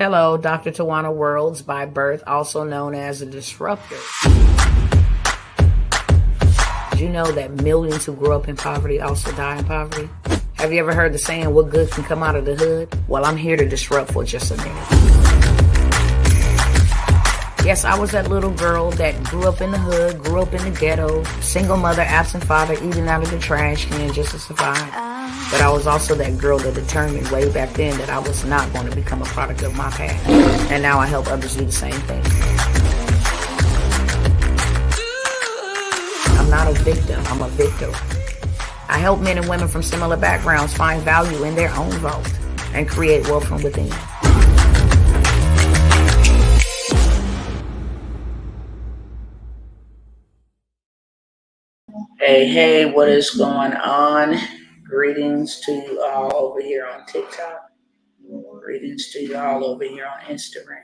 Hello, Dr. Tawana Worlds by birth, also known as a disruptor. Did you know that millions who grow up in poverty also die in poverty? Have you ever heard the saying, what good can come out of the hood? Well, I'm here to disrupt for just a minute. Yes, I was that little girl that grew up in the hood, grew up in the ghetto, single mother, absent father, eating out of the trash can just to survive. But I was also that girl that determined way back then that I was not going to become a product of my past. And now I help others do the same thing. I'm not a victim, I'm a victor. I help men and women from similar backgrounds find value in their own vault and create wealth from within. Hey, what is going on? Greetings to you all over here on TikTok. Greetings to you all over here on Instagram.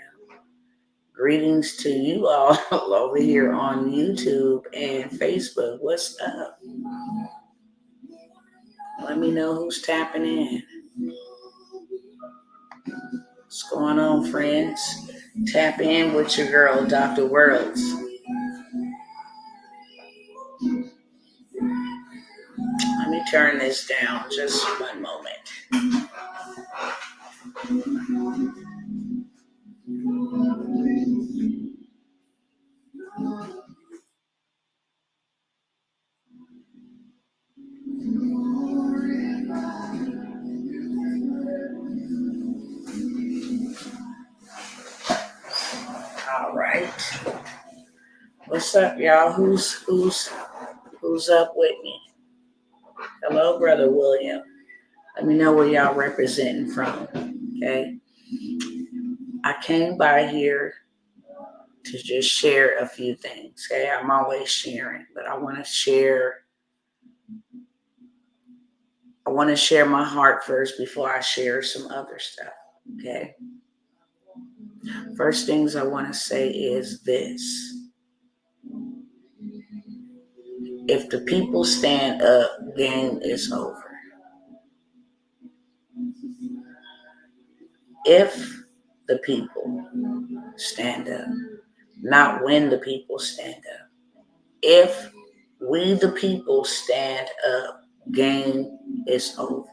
Greetings to you all over here on YouTube and Facebook. What's up? Let me know who's tapping in. What's going on, friends? Tap in with your girl, Dr. Worlds. Let me turn this down just one moment. All right. What's up, y'all? Who's up with me? Hello, Brother William. Let me know where y'all representing from. Okay. I came by here to just share a few things. Okay. I'm always sharing, but I want to share my heart first before I share some other stuff. Okay. First things I want to say is this. If the people stand up, game is over. If the people stand up, not when the people stand up. If we the people stand up, game is over.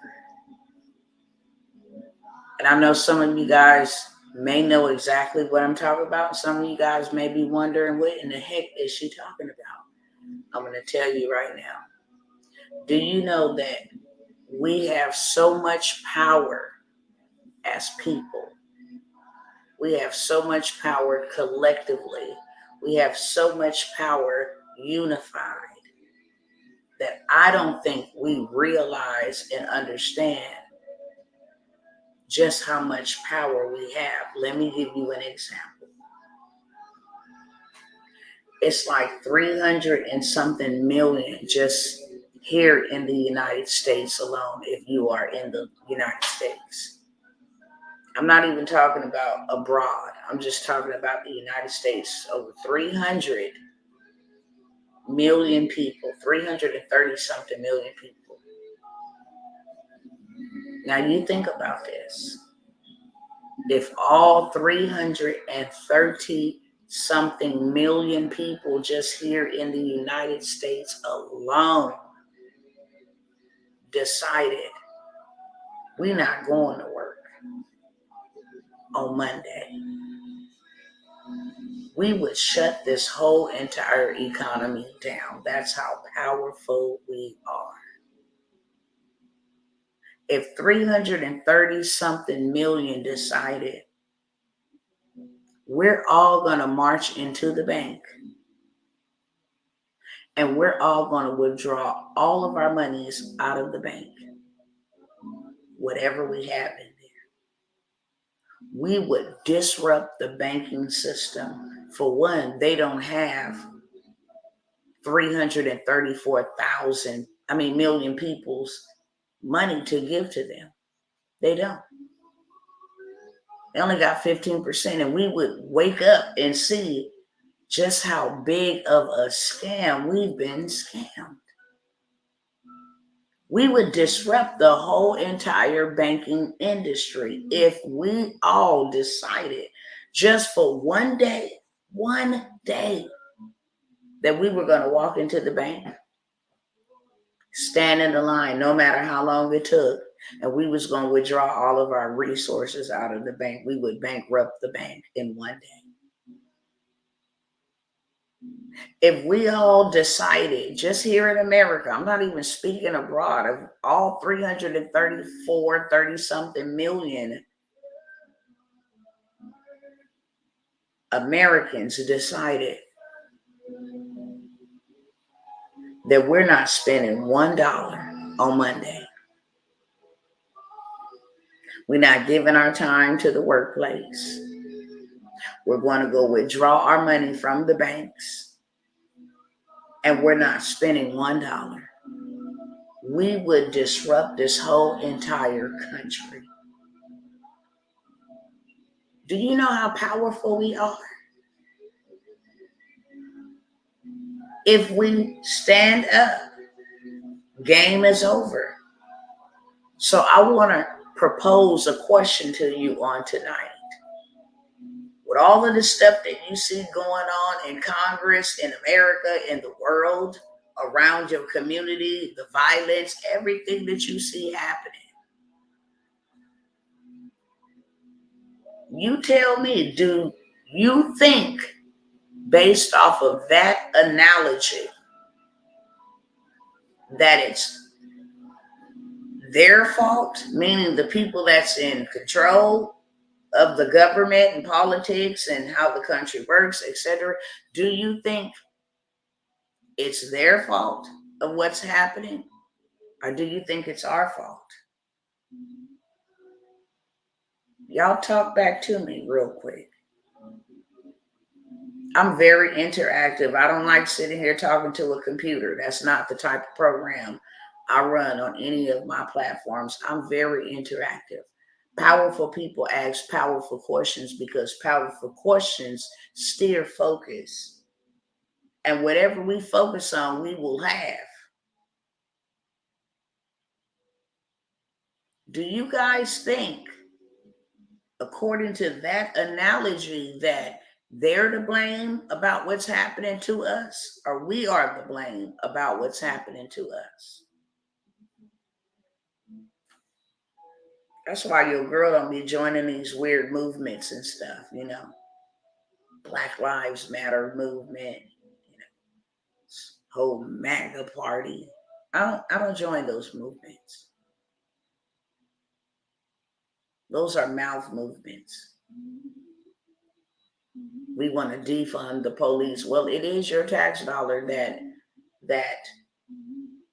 And I know some of you guys may know exactly what I'm talking about. Some of you guys may be wondering, what in the heck is she talking about? I'm going to tell you right now. Do you know that we have so much power as people? We have so much power collectively. We have so much power unified that I don't think we realize and understand just how much power we have. Let me give you an example. It's like 300 and something million just here in the United States alone, if you are in the United States. I'm not even talking about abroad. I'm just talking about the United States. Over 300 million people, 330 something million people. Now you think about this. If all 330 something million people just here in the United States alone decided we're not going to work on Monday, we would shut this whole entire economy down. That's how powerful we are. If 330 something million decided we're all going to march into the bank and we're all going to withdraw all of our monies out of the bank, whatever we have in there, we would disrupt the banking system. For one, they don't have 334,000, million people's money to give to them. They don't. They only got 15%, and we would wake up and see just how big of a scam we've been scammed. We would disrupt the whole entire banking industry if we all decided just for one day, that we were going to walk into the bank, stand in the line, no matter how long it took, and we was going to withdraw all of our resources out of the bank. We would bankrupt the bank in one day. If we all decided, just here in America, I'm not even speaking abroad, of all 334, 30 something million Americans decided that we're not spending $1 on Monday. We're not giving our time to the workplace. We're going to go withdraw our money from the banks, and we're not spending $1. We would disrupt this whole entire country. Do you know how powerful we are? If we stand up, game is over. So I want to propose a question to you on tonight. With all of the stuff that you see going on in Congress, in America, in the world, around your community, the violence, everything that you see happening, you tell me, do you think, based off of that analogy, that it's their fault, meaning the people that's in control of the government and politics and how the country works, etc.? Do you think it's their fault of what's happening? Or do you think it's our fault? Y'all talk back to me real quick. I'm very interactive. I don't like sitting here talking to a computer. That's not the type of program I run on any of my platforms. I'm very interactive. Powerful people ask powerful questions because powerful questions steer focus. And whatever we focus on, we will have. Do you guys think, according to that analogy, that they're to blame about what's happening to us, or we are to blame about what's happening to us? That's why your girl don't be joining these weird movements and stuff, Black Lives Matter movement, whole MAGA party. I don't join those movements. Those are mouth movements. We want to defund the police. Well, it is your tax dollar that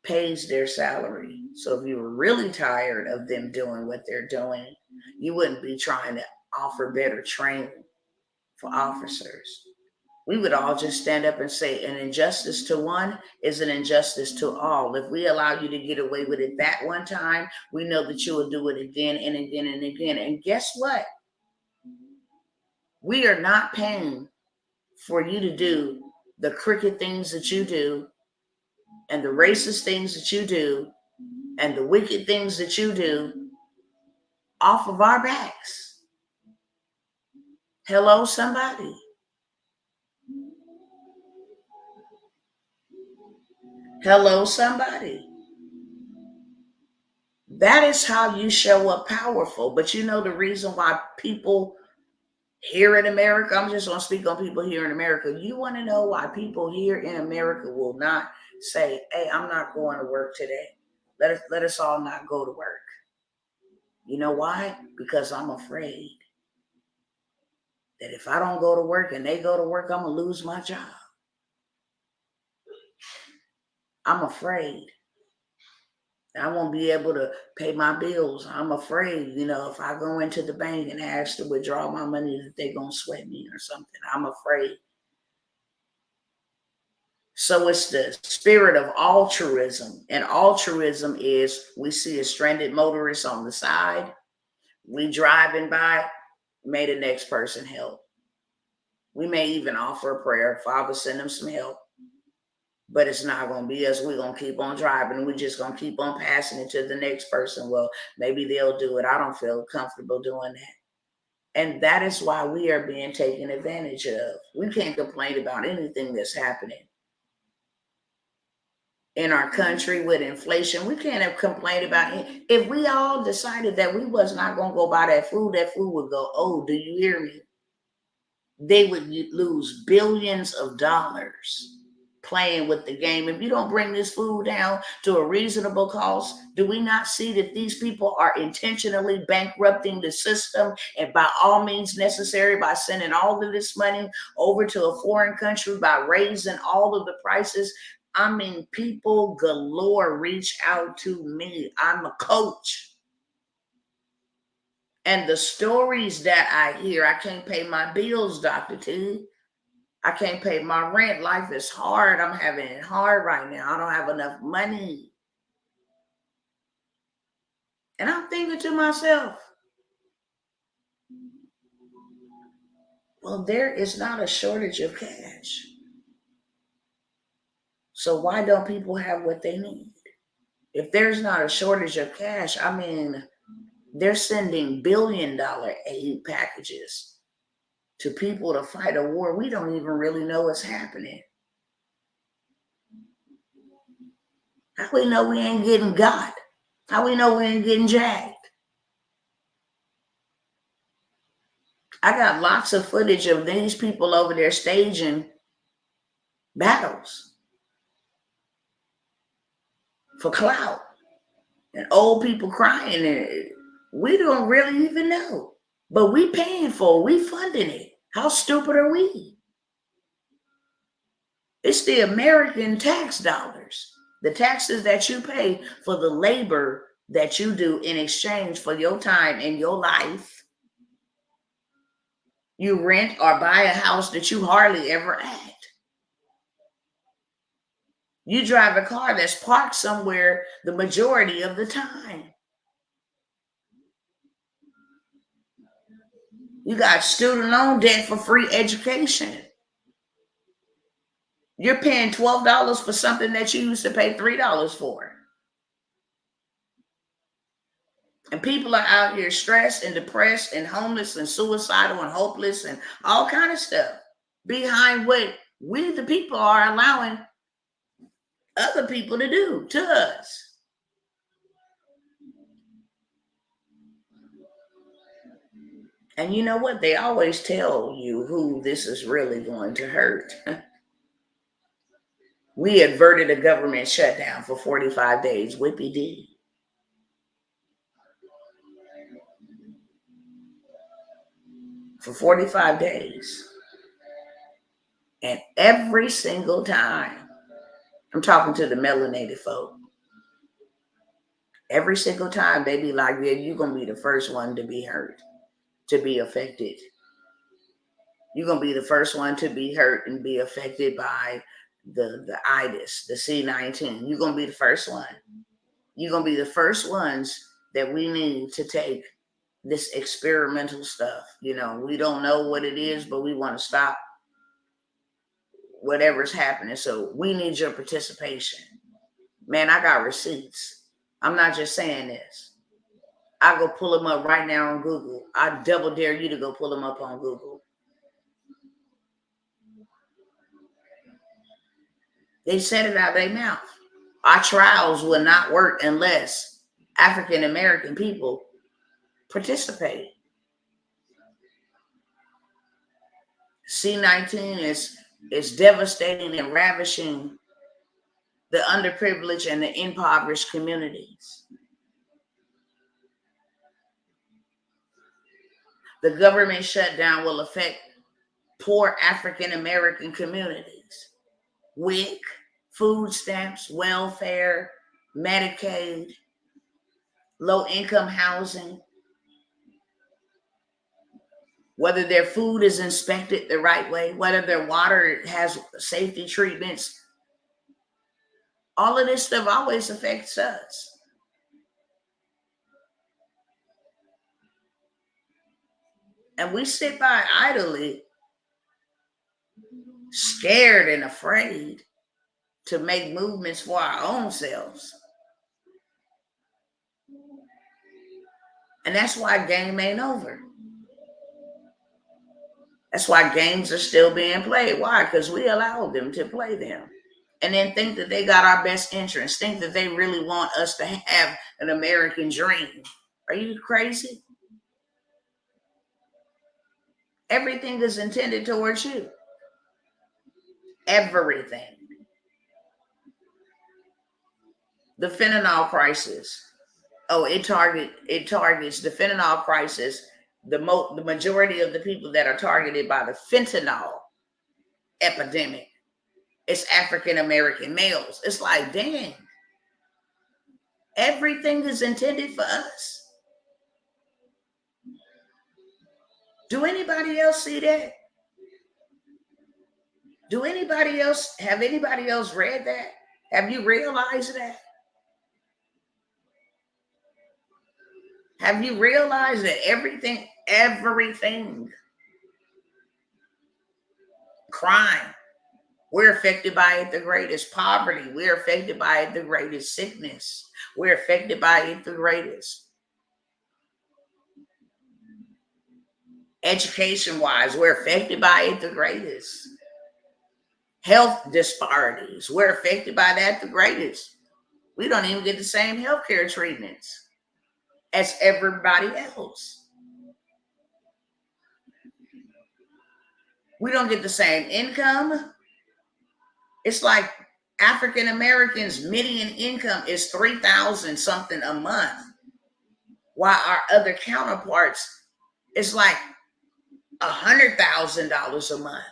pays their salary. So if you were really tired of them doing what they're doing, you wouldn't be trying to offer better training for officers. We would all just stand up and say an injustice to one is an injustice to all. If we allow you to get away with it that one time, we know that you will do it again and again and again. And guess what? We are not paying for you to do the crooked things that you do, and the racist things that you do, and the wicked things that you do off of our backs. Hello, somebody. Hello, somebody. That is how you show up powerful. But you know the reason why people here in America, I'm just going to speak on people here in America. You want to know why people here in America will not say, hey, I'm not going to work today. Let us all not go to work. You know why? Because I'm afraid that if I don't go to work and they go to work, I'm going to lose my job. I'm afraid I won't be able to pay my bills. I'm afraid, if I go into the bank and ask to withdraw my money, that they're going to sweat me or something. I'm afraid. So it's the spirit of altruism. And altruism is, we see a stranded motorist on the side. We driving by, may the next person help. We may even offer a prayer. Father, send them some help. But it's not going to be us. We're going to keep on driving. We're just going to keep on passing it to the next person. Well, maybe they'll do it. I don't feel comfortable doing that. And that is why we are being taken advantage of. We can't complain about anything that's happening in our country with inflation. We can't have complained about it. If we all decided that we was not going to go buy that food would go, oh, do you hear me? They would lose billions of dollars playing with the game. If you don't bring this food down to a reasonable cost, do we not see that these people are intentionally bankrupting the system, and by all means necessary, by sending all of this money over to a foreign country, by raising all of the prices? I mean, people galore reach out to me. I'm a coach. And the stories that I hear, I can't pay my bills, Dr. T. I can't pay my rent. Life is hard. I'm having it hard right now. I don't have enough money. And I'm thinking to myself, well, there is not a shortage of cash. So why don't people have what they need? If there's not a shortage of cash, I mean, they're sending billion-dollar aid packages to people to fight a war we don't even really know what's happening. How we know we ain't getting got? How we know we ain't getting jacked? I got lots of footage of these people over there staging battles for clout, and old people crying, and we don't really even know. But we paying for it, we funding it. How stupid are we? It's the American tax dollars, the taxes that you pay for the labor that you do in exchange for your time and your life. You rent or buy a house that you hardly ever at. You drive a car that's parked somewhere the majority of the time. You got student loan debt for free education. You're paying $12 for something that you used to pay $3 for. And people are out here stressed and depressed and homeless and suicidal and hopeless and all kind of stuff behind what we the people are allowing other people to do to us. And you know what? They always tell you who this is really going to hurt. We averted a government shutdown for 45 days. Whippy dee. For 45 days. And every single time, I'm talking to the melanated folk, every single time they be like, yeah, you're going to be the first one to be hurt, to be affected. You're going to be the first one to be hurt and be affected by the itis, the C-19. You're going to be the first one. You're going to be the first ones that we need to take this experimental stuff. You know, we don't know what it is, but we want to stop whatever's happening. So we need your participation. Man, I got receipts. I'm not just saying this. I go pull them up right now on Google. I double dare you to go pull them up on Google. They said it out of their mouth. Our trials will not work unless African American people participate. C-19 is devastating and ravishing the underprivileged and the impoverished communities. The government shutdown will affect poor African American communities. WIC, food stamps, welfare, Medicaid, low-income housing, whether their food is inspected the right way, whether their water has safety treatments. All of this stuff always affects us. And we sit by idly, scared and afraid to make movements for our own selves. And that's why game ain't over. That's why games are still being played. Why? Because we allowed them to play them. And then think that they got our best interests. Think that they really want us to have an American dream. Are you crazy? Everything is intended towards you. Everything. The fentanyl crisis. Oh, it targets the fentanyl crisis. The majority of the people that are targeted by the fentanyl epidemic, it's African American males. It's like, dang, everything is intended for us. Do anybody else see that? Have anybody else read that? Have you realized that? Have you realized that everything, crime, we're affected by it the greatest. Poverty, we're affected by it the greatest. Sickness, we're affected by it the greatest. Education-wise, we're affected by it the greatest. Health disparities, we're affected by that the greatest. We don't even get the same healthcare treatments as everybody else. We don't get the same income. It's like African Americans' median income is $3,000 something a month, while our other counterparts, it's like $100,000 a month.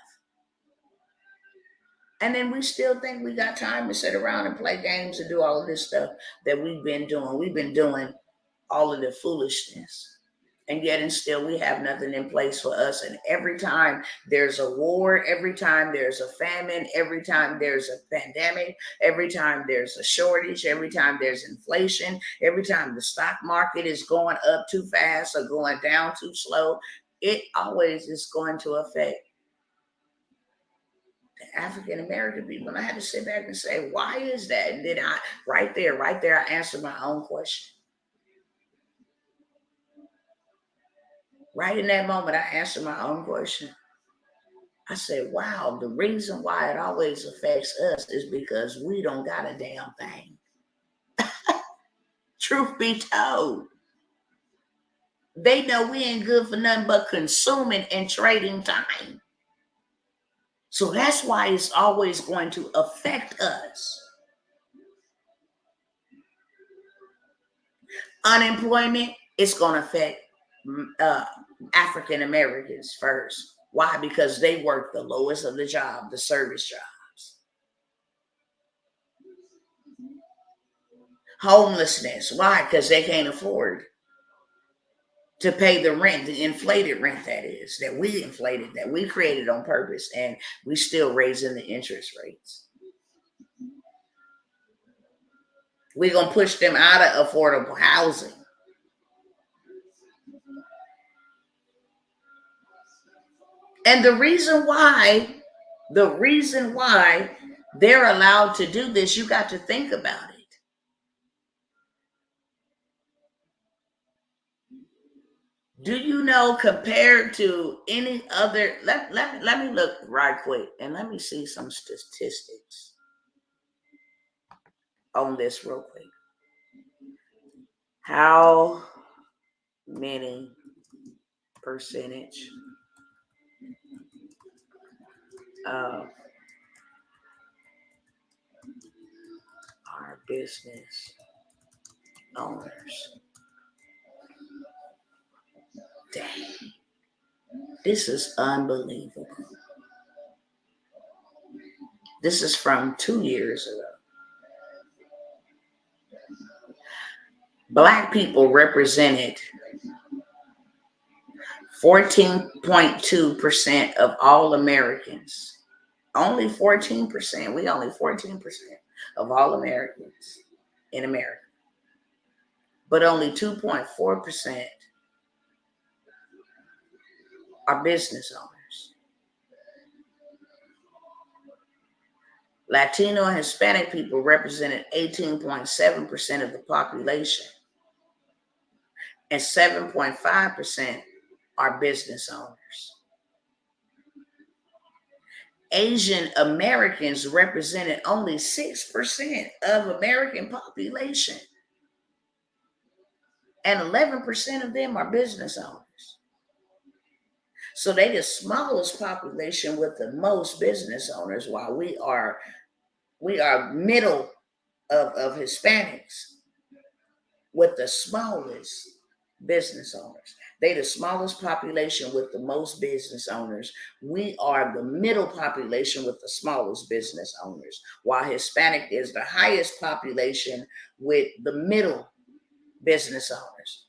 And then we still think we got time to sit around and play games and do all of this stuff that we've been doing. We've been doing all of the foolishness. And yet and still we have nothing in place for us. And every time there's a war, every time there's a famine, every time there's a pandemic, every time there's a shortage, every time there's inflation, every time the stock market is going up too fast or going down too slow, it always is going to affect the African American people. And I had to sit back and say, why is that? And then right there, I answered my own question. Right in that moment, I answered my own question. I said, wow, the reason why it always affects us is because we don't got a damn thing. Truth be told, they know we ain't good for nothing but consuming and trading time. So that's why it's always going to affect us. Unemployment is going to affect African Americans first. Why? Because they work the lowest of the job, the service jobs. Homelessness. Why? Because they can't afford to pay the rent, the inflated rent that is, that we inflated, that we created on purpose, and we still raising the interest rates. We're going to push them out of affordable housing. And the reason why they're allowed to do this, you got to think about it. Do you know, compared to any other, let me look right quick and let me see some statistics on this real quick. How many percentage of our business owners? Dang, this is unbelievable. This is from 2 years ago. Black people represented 14.2% of all Americans. Only 14%. We only 14% of all Americans in America. But only 2.4% are business owners. Latino and Hispanic people represented 18.7% of the population, and 7.5% are business owners. Asian Americans represented only 6% of American population, and 11% of them are business owners. So they the smallest population with the most business owners, while we are middle of Hispanics with the smallest business owners. They the smallest population with the most business owners. We are the middle population with the smallest business owners, while Hispanic is the highest population with the middle business owners.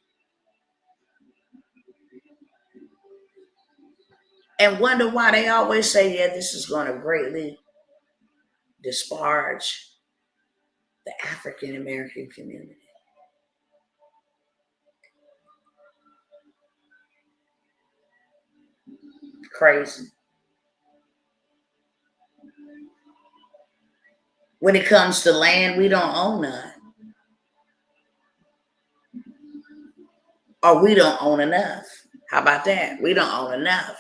And wonder why they always say, yeah, this is going to greatly disparage the African American community. Crazy. When it comes to land, we don't own none. Or we don't own enough. How about that? We don't own enough.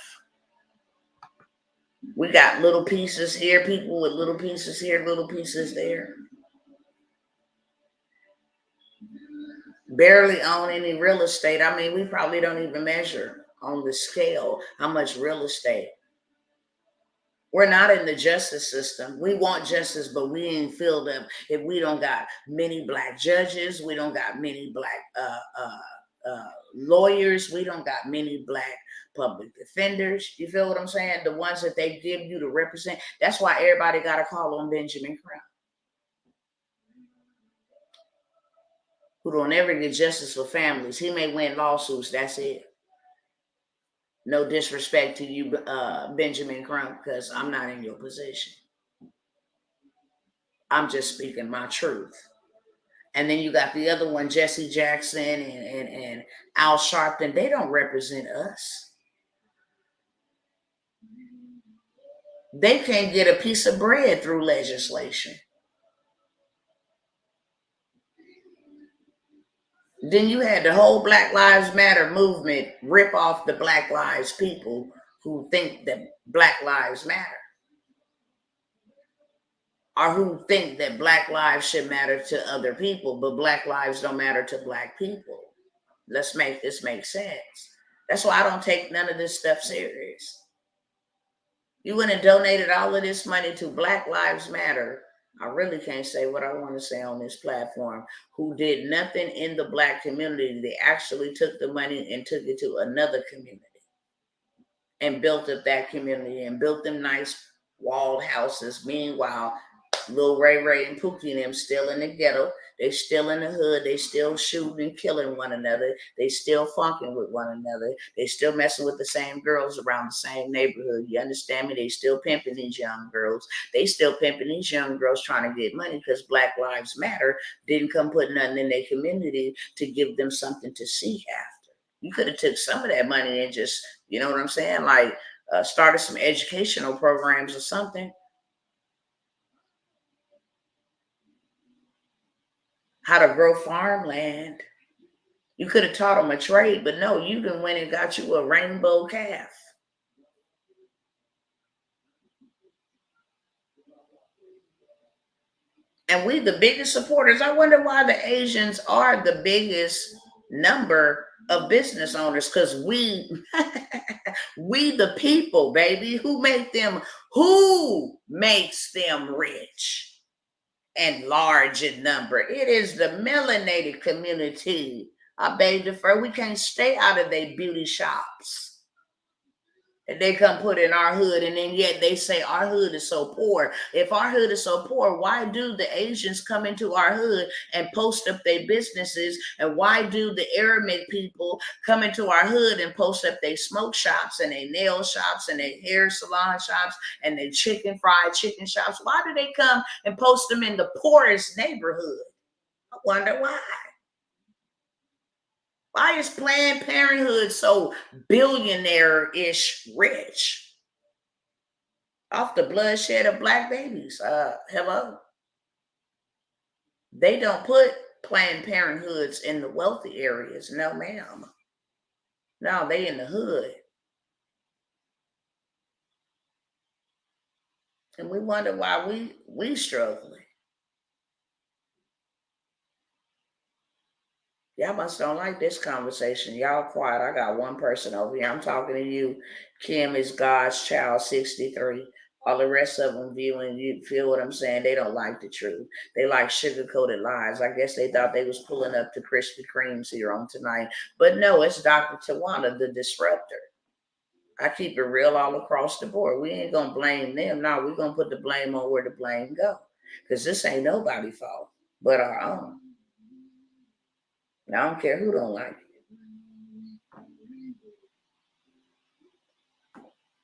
We got little pieces here, people with little pieces here, little pieces there. Barely own any real estate. I mean, we probably don't even measure on the scale how much real estate. We're not in the justice system. We want justice, but we ain't filled up. If we don't got many black judges, we don't got many black lawyers, we don't got many black public defenders. You feel what I'm saying? The ones that they give you to represent. That's why everybody got a call on Benjamin Crump, who don't ever get justice for families. He may win lawsuits. That's it. No disrespect to you, Benjamin Crump, because I'm not in your position. I'm just speaking my truth. And then you got the other one, Jesse Jackson and Al Sharpton. They don't represent us. They can't get a piece of bread through legislation. Then you had the whole Black Lives Matter movement rip off the Black Lives people who think that Black Lives matter, or who think that Black lives should matter to other people, but Black lives don't matter to Black people. Let's make this make sense. That's why I don't take none of this stuff serious. You went and donated all of this money to Black Lives Matter. I really can't say what I want to say on this platform, who did nothing in the Black community. They actually took the money and took it to another community and built up that community and built them nice walled houses. Meanwhile, Lil Ray Ray and Pookie and them still in the ghetto. They still in the hood. They still shooting and killing one another. They still funking with one another. They still messing with the same girls around the same neighborhood. You understand me? They still pimping these young girls. They still pimping these young girls trying to get money because Black Lives Matter didn't come put nothing in their community to give them something to seek after. You could have took some of that money and just, you know what I'm saying? Like started some educational programs or something. How to grow farmland. You could have taught them a trade, but no, you done went and got you a rainbow calf. And we the biggest supporters. I wonder why the Asians are the biggest number of business owners, because we we the people, baby, who makes them rich and large in number. It is the melanated community. I beg to differ. We can't stay out of their beauty shops. And they come put in our hood, and then yet they say our hood is so poor. If our hood is so poor, why do the Asians come into our hood and post up their businesses? And why do the Arabic people come into our hood and post up their smoke shops and their nail shops and their hair salon shops and their fried chicken shops? Why do they come and post them in the poorest neighborhood? I wonder why. Why is Planned Parenthood so billionaire-ish rich? off the bloodshed of black babies. Hello. They don't put Planned Parenthoods in the wealthy areas. No, ma'am. No, they in the hood. And we wonder why we struggling. Y'all must don't like this conversation. Y'all quiet. I got one person over here. I'm talking to you. Kim is God's child, 63. All the rest of them viewing, you feel what I'm saying? They don't like the truth. They like sugar-coated lies. I guess they thought they was pulling up the Krispy Kremes here on tonight. But no, it's Dr. Tawana, the disruptor. I keep it real all across the board. We ain't gonna blame them. No, we're gonna put the blame on where the blame go. Because this ain't nobody's fault but our own. And I don't care who don't like it.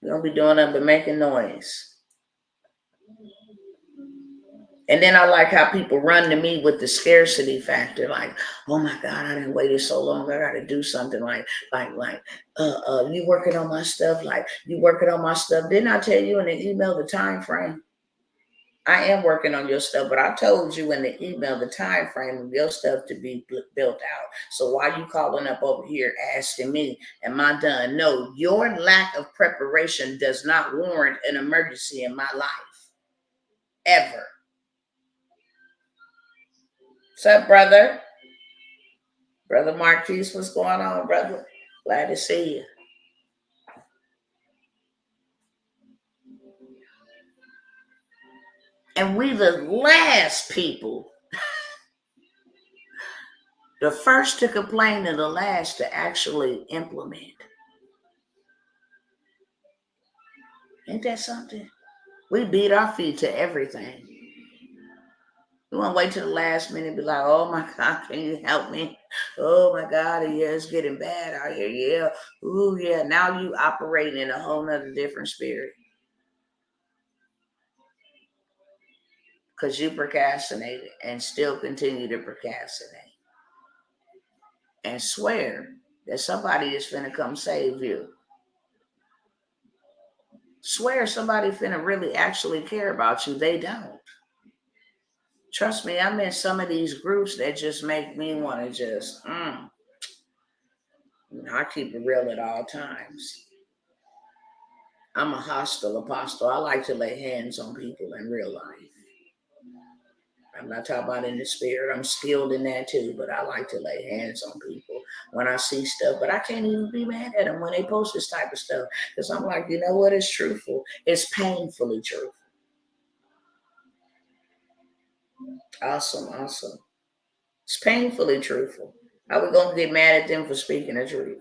We don't be doing nothing but making noise. And then I like how people run to me with the scarcity factor, like, oh my God, I didn't wait so long. I gotta do something you working on my stuff, like you working on my stuff. Didn't I tell you in the email the time frame? I am working on your stuff, but I told you in the email the time frame of your stuff to be built out. So why you calling up over here asking me, am I done? No, your lack of preparation does not warrant an emergency in my life. Ever. What's up, brother? Brother Marquise, what's going on, brother? Glad to see you. And we the last people, the first to complain and the last to actually implement. Ain't that something? We beat our feet to everything. We want to wait till the last minute and be like, oh my God, can you help me? Oh my God, yeah, it's getting bad out here. Yeah. Ooh, yeah. Now you operating in a whole nother different spirit. Because you procrastinated and still continue to procrastinate. And swear that somebody is finna come save you. Swear somebody finna really actually care about you. They don't. Trust me, I'm in some of these groups that just make me want to just, I keep it real at all times. I'm a hostile apostle. I like to lay hands on people in real life. I'm not talking about in the spirit. I'm skilled in that too, but I like to lay hands on people when I see stuff. But I can't even be mad at them when they post this type of stuff because I'm like, you know what? It's truthful. It's painfully truthful. Awesome. It's painfully truthful. How we gonna get mad at them for speaking the truth?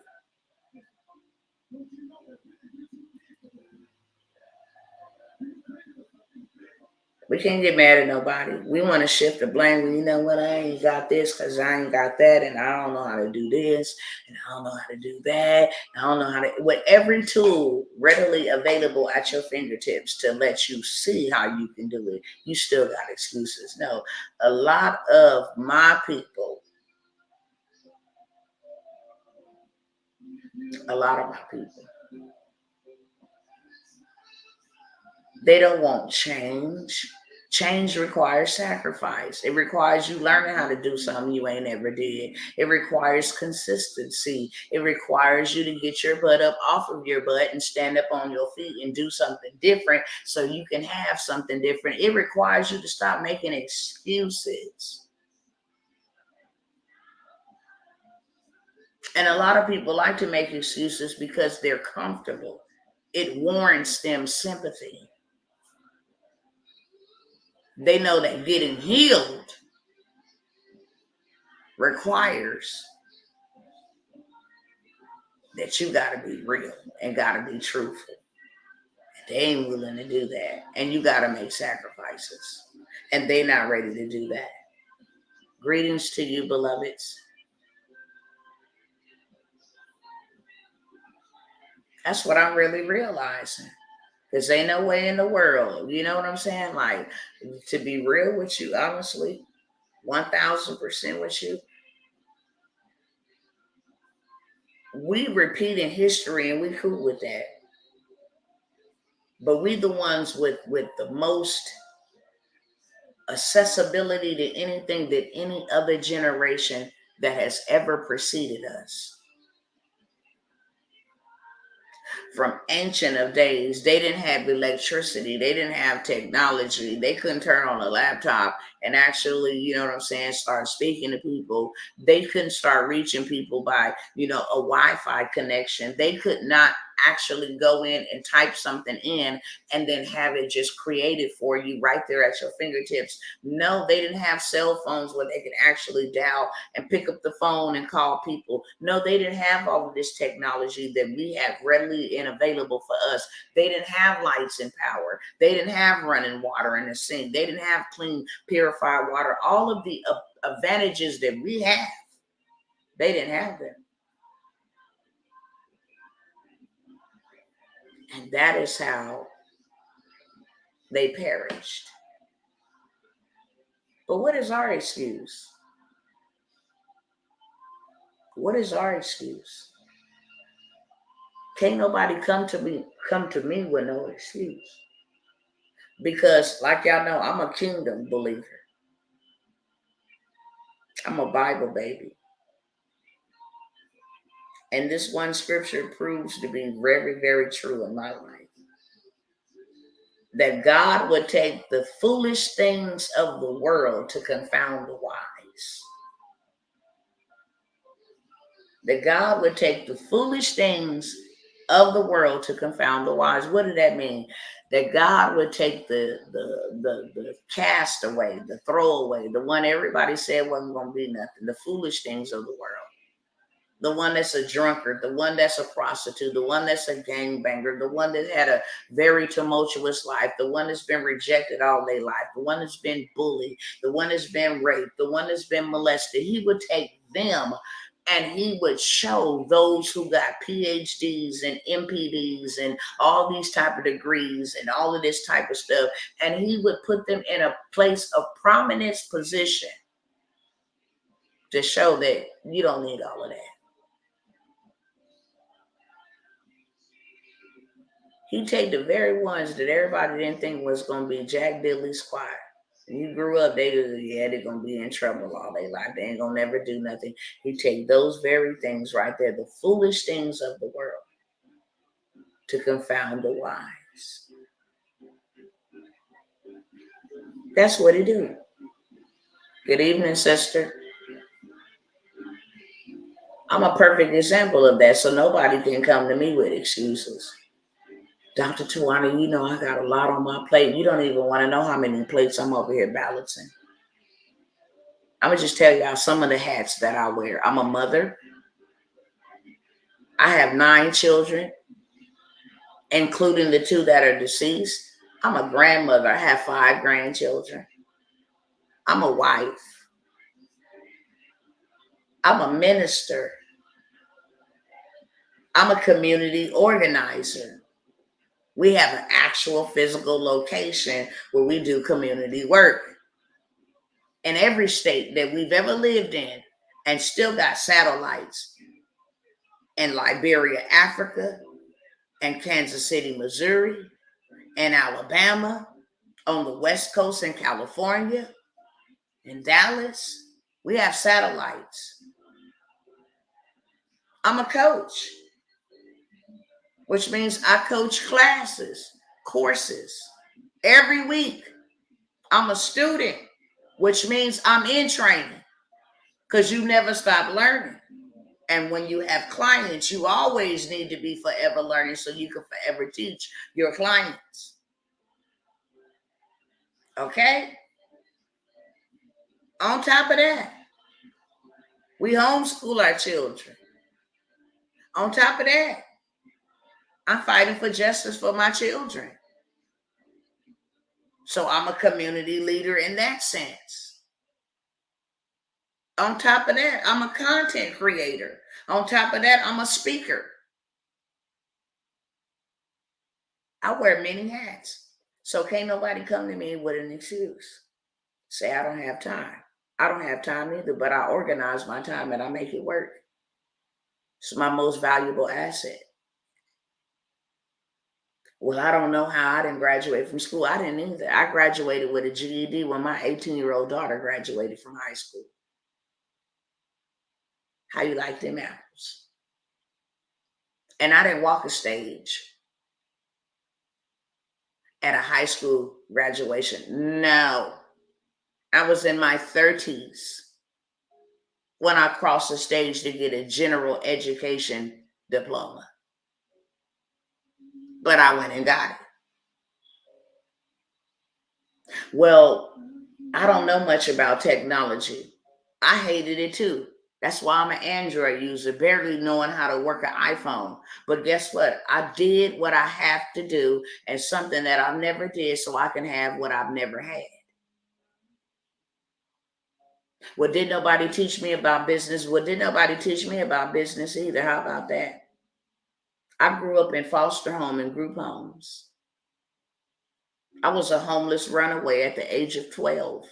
We can't get mad at nobody. We want to shift the blame. Well, you know what? I ain't got this because I ain't got that, and I don't know how to do this, and I don't know how to do that. I don't know how to. With every tool readily available at your fingertips to let you see how you can do it, you still got excuses. No, a lot of my people, they don't want change. Change requires sacrifice. It requires you learning how to do something you ain't ever did. It requires consistency. It requires you to get your butt up off of your butt and stand up on your feet and do something different so you can have something different. It requires you to stop making excuses. And a lot of people like to make excuses because they're comfortable. It warrants them sympathy. They know that getting healed requires that you got to be real and got to be truthful. They ain't willing to do that. And you got to make sacrifices. And they not ready to do that. Greetings to you, beloveds. That's what I'm really realizing. Because ain't no way in the world, you know what I'm saying? Like, to be real with you, honestly, 1000% with you, we repeating history and we cool with that. But we the ones with the most accessibility to anything that any other generation that has ever preceded us. From ancient of days, they didn't have electricity, they didn't have technology, they couldn't turn on a laptop and actually, you know what I'm saying, start speaking to people. They couldn't start reaching people by, a Wi-Fi connection. They could not actually go in and type something in and then have it just created for you right there at your fingertips. No, they didn't have cell phones where they could actually dial and pick up the phone and call people. No, they didn't have all of this technology that we have readily and available for us. They didn't have lights and power. They didn't have running water in the sink. They didn't have clean, purified water. All of the advantages that we have, they didn't have them. And that is how they perished. But what is our excuse? What is our excuse? Can't nobody come to me with no excuse. Because like y'all know, I'm a kingdom believer. I'm a Bible baby. And this one scripture proves to be very, very true in my life. That God would take the foolish things of the world to confound the wise. That God would take the foolish things of the world to confound the wise. What did that mean? That God would take the castaway, the throwaway, the one everybody said wasn't going to be nothing, the foolish things of the world. The one that's a drunkard, the one that's a prostitute, the one that's a gangbanger, the one that had a very tumultuous life, the one that's been rejected all their life, the one that's been bullied, the one that's been raped, the one that's been molested. He would take them and he would show those who got PhDs and MPDs and all these type of degrees and all of this type of stuff. And he would put them in a place of prominence position to show that you don't need all of that. He take the very ones that everybody didn't think was going to be Jack Diddley Squire. When you grew up, they're going to be in trouble all their life. They ain't going to never do nothing. He take those very things right there, the foolish things of the world, to confound the wise. That's what he do. Good evening, sister. I'm a perfect example of that, so nobody can come to me with excuses. Dr. Tawana, I got a lot on my plate. You don't even want to know how many plates I'm over here balancing. I'm going to just tell y'all some of the hats that I wear. I'm a mother. I have 9 children, including the 2 that are deceased. I'm a grandmother. I have 5 grandchildren. I'm a wife. I'm a minister. I'm a community organizer. We have an actual physical location where we do community work. In every state that we've ever lived in, and still got satellites in Liberia, Africa, and Kansas City, Missouri, and Alabama, on the West Coast in California, in Dallas. We have satellites. I'm a coach, which means I coach classes, courses every week. I'm a student, which means I'm in training, because you never stop learning. And when you have clients, you always need to be forever learning so you can forever teach your clients. Okay? On top of that, we homeschool our children. On top of that, I'm fighting for justice for my children. So I'm a community leader in that sense. On top of that, I'm a content creator. On top of that, I'm a speaker. I wear many hats. So can't nobody come to me with an excuse. Say I don't have time. I don't have time either, but I organize my time and I make it work. It's my most valuable asset. Well, I don't know how I didn't graduate from school. I didn't either. I graduated with a GED when my 18-year-old daughter graduated from high school. How you like them apples? And I didn't walk a stage at a high school graduation. No. I was in my 30s when I crossed the stage to get a general education diploma. But I went and got it. Well, I don't know much about technology. I hated it too. That's why I'm an Android user, barely knowing how to work an iPhone. But guess what? I did what I have to do and something that I never did so I can have what I've never had. Well, did nobody teach me about business? Well, did nobody teach me about business either? How about that? I grew up in foster home and group homes. I was a homeless runaway at the age of 12.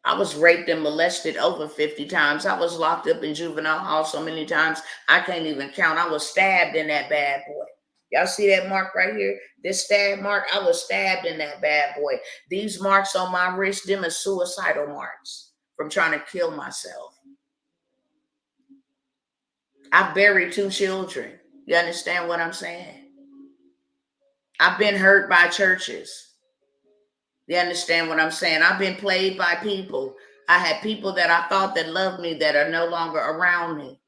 I was raped and molested over 50 times. I was locked up in juvenile hall so many times, I can't even count. I was stabbed in that bad boy. Y'all see that mark right here? This stab mark? I was stabbed in that bad boy. These marks on my wrist, them are suicidal marks from trying to kill myself. I buried 2 children. You understand what I'm saying? I've been hurt by churches. You understand what I'm saying? I've been played by people. I had people that I thought that loved me that are no longer around me.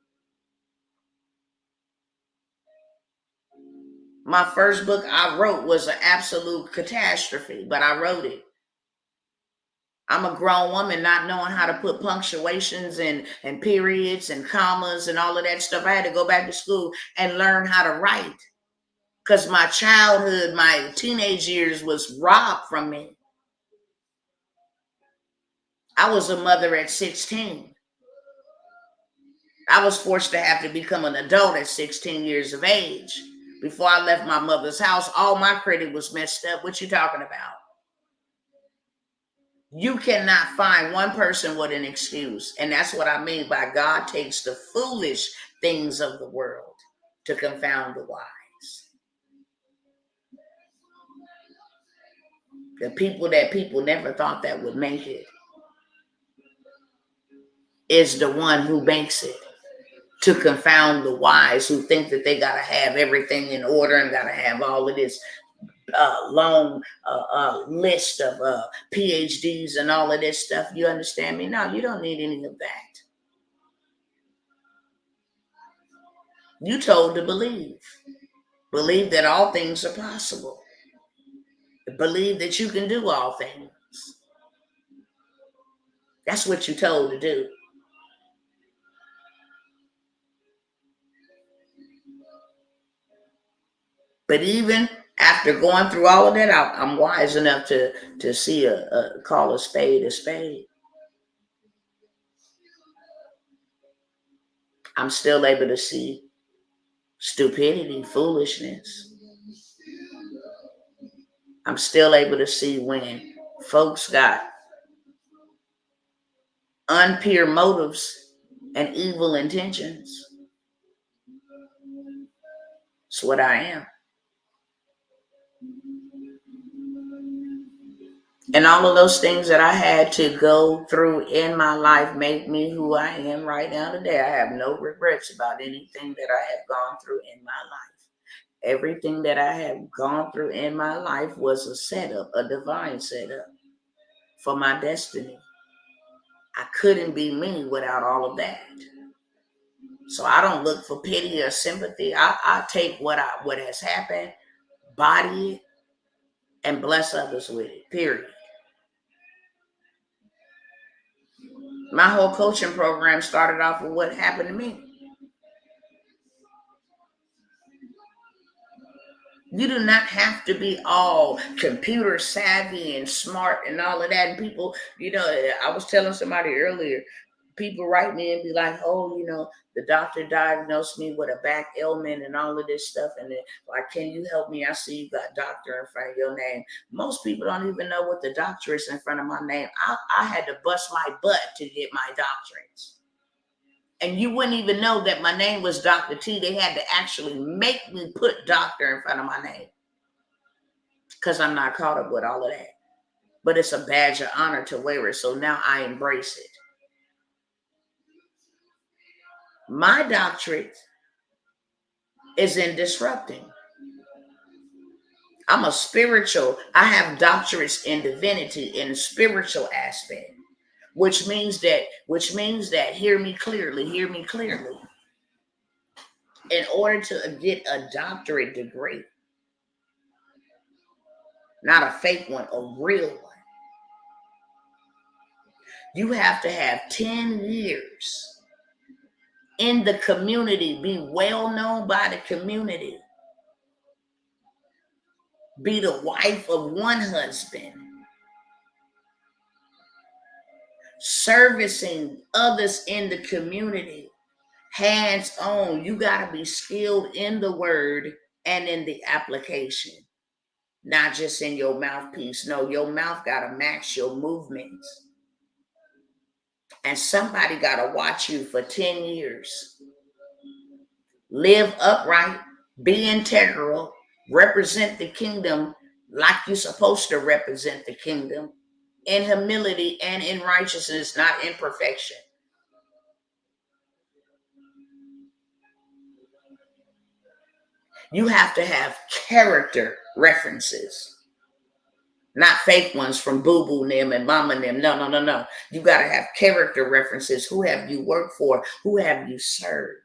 My first book I wrote was an absolute catastrophe, but I wrote it. I'm a grown woman not knowing how to put punctuations and periods and commas and all of that stuff. I had to go back to school and learn how to write because my childhood, my teenage years was robbed from me. I was a mother at 16. I was forced to have to become an adult at 16 years of age. Before I left my mother's house, all my credit was messed up. What you talking about? You cannot find one person with an excuse. And that's what I mean by God takes the foolish things of the world to confound the wise. The people that people never thought that would make it is the one who makes it, to confound the wise who think that they got to have everything in order and got to have all of this long list of PhDs and all of this stuff. You understand me? No, you don't need any of that. You told to believe. Believe that all things are possible. Believe that you can do all things. That's what you're told to do. But even after going through all of that, I'm wise enough to see call a spade a spade. I'm still able to see stupidity, foolishness. I'm still able to see when folks got unpure motives and evil intentions. It's what I am. And all of those things that I had to go through in my life make me who I am right now today. I have no regrets about anything that I have gone through in my life. Everything that I have gone through in my life was a setup, a divine setup for my destiny. I couldn't be me without all of that. So I don't look for pity or sympathy. I take what has happened, body it, and bless others with it. Period. My whole coaching program started off with what happened to me. You do not have to be all computer savvy and smart and all of that. And people, I was telling somebody earlier, people write me and be like, oh, the doctor diagnosed me with a back ailment and all of this stuff. And then, like, can you help me? I see you got doctor in front of your name. Most people don't even know what the doctor is in front of my name. I had to bust my butt to get my doctorates. And you wouldn't even know that my name was Dr. T. They had to actually make me put doctor in front of my name because I'm not caught up with all of that. But it's a badge of honor to wear it. So now I embrace it. My doctorate is in disrupting. I have doctorates in divinity in the spiritual aspect, which means that hear me clearly. In order to get a doctorate degree, not a fake one, a real one, you have to have 10 years in the community, be well known by the community, be the wife of one husband, servicing others in the community, hands on. You got to be skilled in the word and in the application, not just in your mouthpiece. No, your mouth got to match your movements. And somebody got to watch you for 10 years. Live upright, be integral, represent the kingdom like you're supposed to represent the kingdom, in humility and in righteousness, not in perfection. You have to have character references, not fake ones from Boo Boo them and Mama them. No. You got to have character references. Who have you worked for? Who have you served?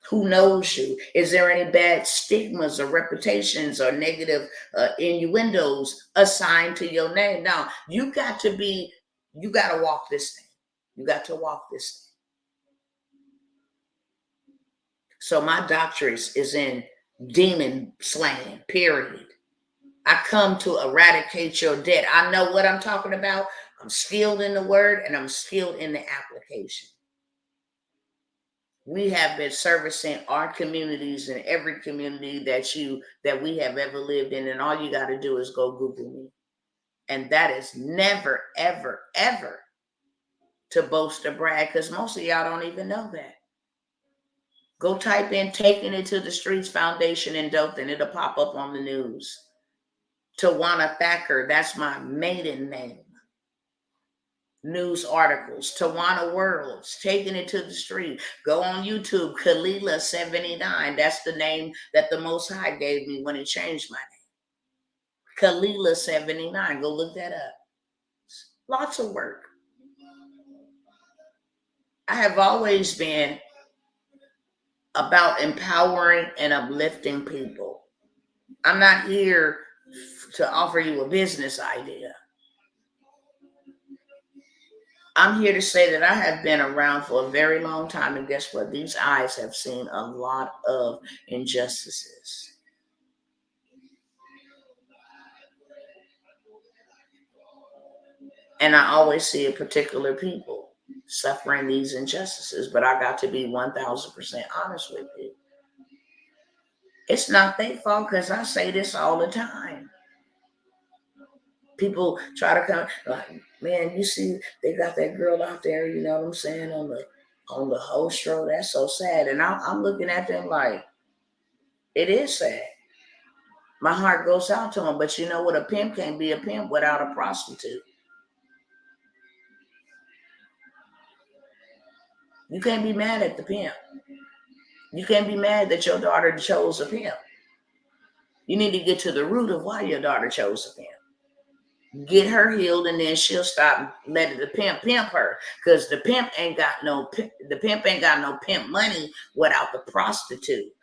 Who knows you? Is there any bad stigmas or reputations or negative innuendos assigned to your name? Now, you got to walk this thing. You got to walk this thing. So my doctorate is in demon slaying, period. I come to eradicate your debt. I know what I'm talking about. I'm skilled in the word and I'm skilled in the application. We have been servicing our communities in every community that we have ever lived in. And all you got to do is go Google me. And that is never, ever, ever to boast or brag, because most of y'all don't even know that. Go type in Taking It to the Streets Foundation in Dothan. It'll pop up on the news. Tawana Thacker, that's my maiden name. News articles, Tawana Worlds, Taking It to the Street. Go on YouTube, Kalila 79. That's the name that the Most High gave me when he changed my name. Kalila 79. Go look that up. Lots of work. I have always been about empowering and uplifting people. I'm not here to offer you a business idea. I'm here to say that I have been around for a very long time, and guess what? These eyes have seen a lot of injustices. And I always see a particular people suffering these injustices, but I got to be 1,000% honest with you. It's not their fault, because I say this all the time. People try to come like, man, you see, they got that girl out there, you know what I'm saying, on the host row. That's so sad. And I'm looking at them like, it is sad. My heart goes out to them. But you know what? A pimp can't be a pimp without a prostitute. You can't be mad at the pimp. You can't be mad that your daughter chose a pimp. You need to get to the root of why your daughter chose a pimp. Get her healed, and then she'll stop letting the pimp her. Because the pimp ain't got no pimp money without the prostitute.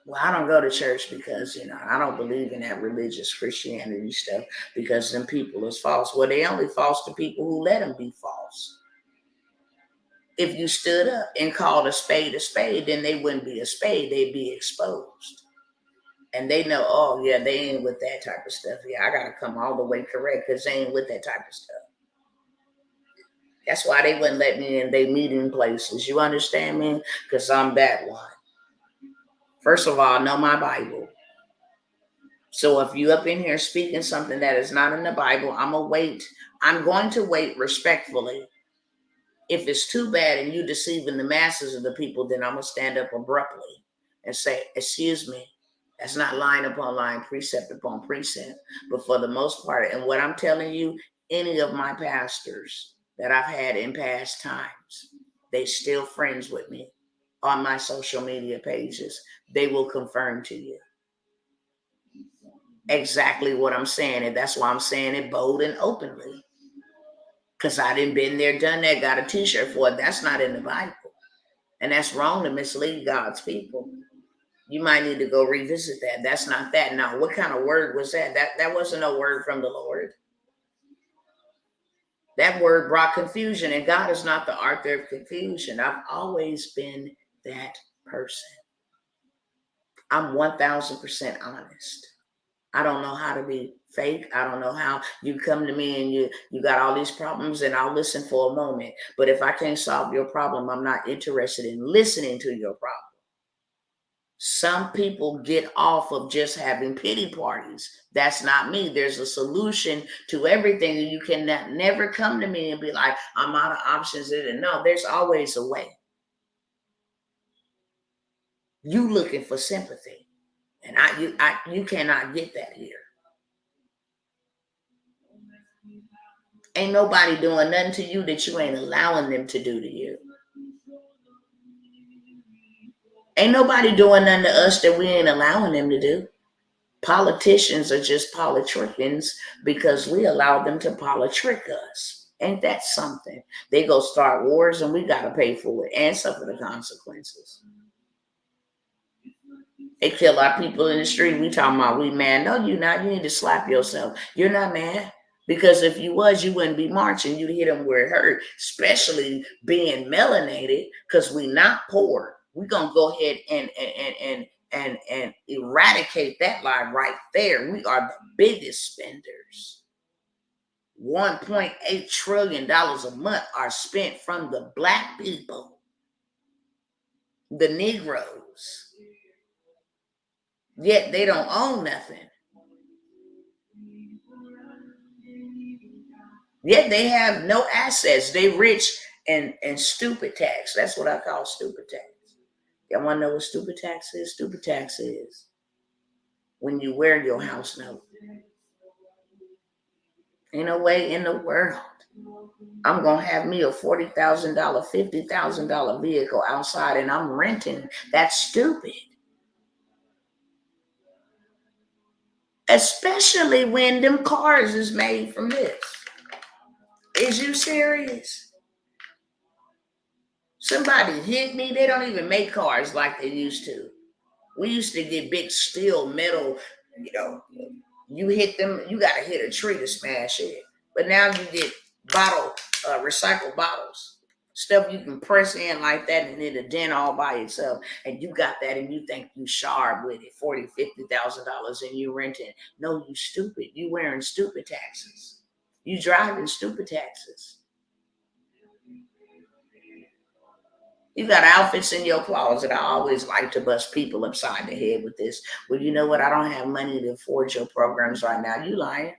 Well, I don't go to church because, I don't believe in that religious Christianity stuff, because them people is false. Well, they only false to people who let them be false. If you stood up and called a spade, then they wouldn't be a spade. They'd be exposed. And they know, oh, yeah, they ain't with that type of stuff. Yeah, I got to come all the way correct, because they ain't with that type of stuff. That's why they wouldn't let me in their meeting places. You understand me? Because I'm that one. First of all, I know my Bible. So if you up in here speaking something that is not in the Bible, I'm going to wait respectfully. If it's too bad and you deceiving the masses of the people, then I'm going to stand up abruptly and say, excuse me, that's not line upon line, precept upon precept. But for the most part, and what I'm telling you, any of my pastors that I've had in past times, they still friends with me on my social media pages. They will confirm to you exactly what I'm saying. And that's why I'm saying it bold and openly. Because I didn't been there, done that, got a t-shirt for it. That's not in the Bible. And that's wrong to mislead God's people. You might need to go revisit that. That's not that. Now, what kind of word was that? That wasn't a word from the Lord. That word brought confusion, and God is not the author of confusion. I've always been that person. I'm 1,000% honest. I don't know how to be fake. I don't know how you come to me and you got all these problems, and I'll listen for a moment. But if I can't solve your problem, I'm not interested in listening to your problem. Some people get off of just having pity parties. That's not me. There's a solution to everything. You can never come to me and be like, I'm out of options. No, there's always a way. You looking for sympathy, and you cannot get that here. Ain't nobody doing nothing to you that you ain't allowing them to do to you. Ain't nobody doing nothing to us that we ain't allowing them to do. Politicians are just politricians because we allow them to politrick us. Ain't that something? They go start wars and we got to pay for it and suffer the consequences. They kill our people in the street. We talking about we mad. No, you not. You need to slap yourself. You're not mad. Because if you was, you wouldn't be marching. You'd hit them where it hurt, especially being melanated, because we not poor. We're going to go ahead and eradicate that lie right there. We are the biggest spenders. $1.8 trillion a month are spent from the Black people, the Negroes. Yet they don't own nothing. Yet they have no assets. They rich and stupid tax. That's what I call stupid tax. Y'all want to know what stupid tax is? Stupid tax is when you wear your house note. Ain't no way in the world I'm going to have me a $40,000, $50,000 vehicle outside and I'm renting. That's stupid. Especially when them cars is made from this. Is you serious? Somebody hit me. They don't even make cars like they used to. We used to get big steel metal, you hit them, you got to hit a tree to smash it. But now you get recycled bottles, stuff you can press in like that and it'll dent all by itself. And you got that and you think you sharp with it, $40,000, $50,000 and you renting. No, you stupid. You wearing stupid taxes. You driving stupid taxes. You got outfits in your closet. I always like to bust people upside the head with this. Well, you know what? I don't have money to afford your programs right now. You lying.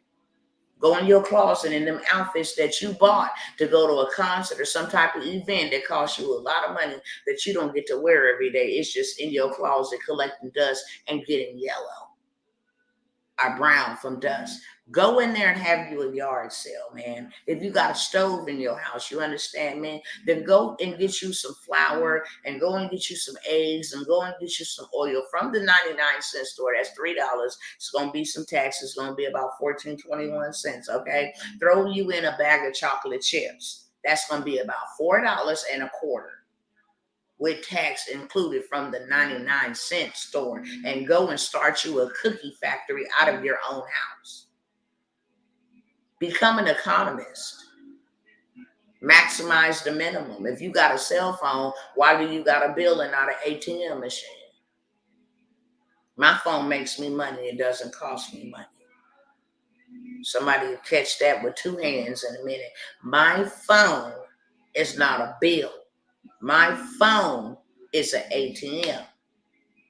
Go in your closet in them outfits that you bought to go to a concert or some type of event that costs you a lot of money that you don't get to wear every day. It's just in your closet collecting dust and getting yellow or brown from dust. Go in there and have you a yard sale, man. If you got a stove in your house, you understand, man, then go and get you some flour and go and get you some eggs and go and get you some oil from the 99-cent store. That's $3. It's going to be some taxes. It's going to be about 14.21 cents, okay? Throw you in a bag of chocolate chips. That's going to be about $4.25 with tax included from the 99-cent store, and go and start you a cookie factory out of your own house. Become an economist. Maximize the minimum. If you got a cell phone, why do you got a bill and not an ATM machine? My phone makes me money. It doesn't cost me money. Somebody will catch that with two hands in a minute. My phone is not a bill. My phone is an ATM.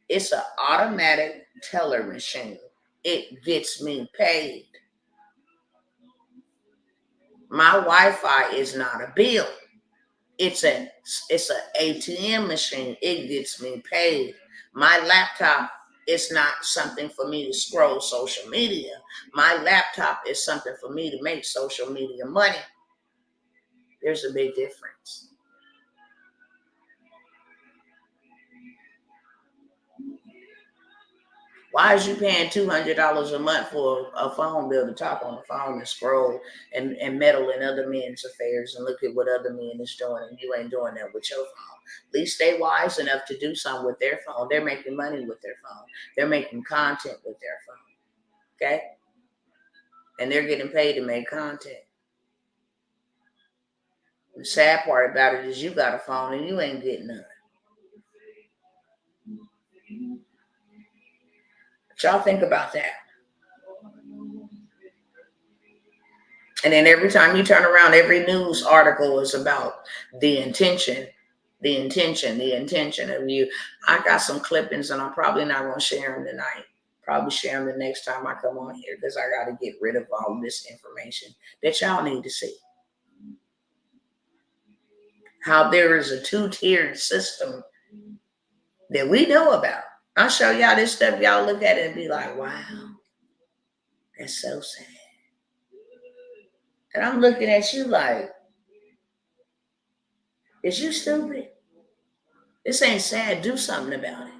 It's an automatic teller machine. it gets me paid. My Wi-Fi is not a bill. It's a ATM machine. It gets me paid. My laptop is not something for me to scroll social media. My laptop is something for me to make social media money. There's a big difference. Why is you paying $200 a month for a phone bill to talk on the phone and scroll and meddle in other men's affairs and look at what other men is doing, and you ain't doing that with your phone? At least they wise enough to do something with their phone. They're making money with their phone. They're making content with their phone. Okay? And they're getting paid to make content. The sad part about it is you got a phone and you ain't getting none. But y'all think about that. And then every time you turn around, every news article is about the intention of you. I got some clippings and I'm probably not going to share them tonight. Probably share them the next time I come on here because I got to get rid of all this information that y'all need to see. How there is a two-tiered system that we know about. I'll show y'all this stuff. Y'all look at it and be like, wow, that's so sad. And I'm looking at you like, is you stupid? This ain't sad. Do something about it.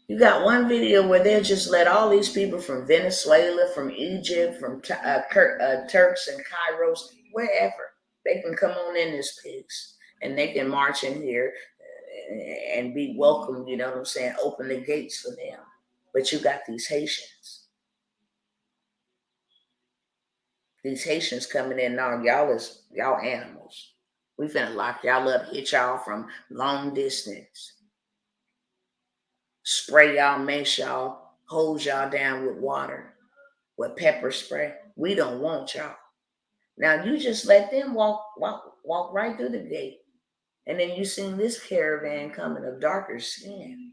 You got one video where they'll just let all these people from Venezuela, from Egypt, from Turks and Kairos, wherever, they can come on in this piece and they can march in here and be welcomed, you know what I'm saying? Open the gates for them. But you got these Haitians. These Haitians coming in now, y'all animals. We finna lock y'all up, hit y'all from long distance. Spray y'all, mace y'all, hose y'all down with water, with pepper spray. We don't want y'all. Now you just let them walk right through the gate. And then you seen this caravan coming of darker skin.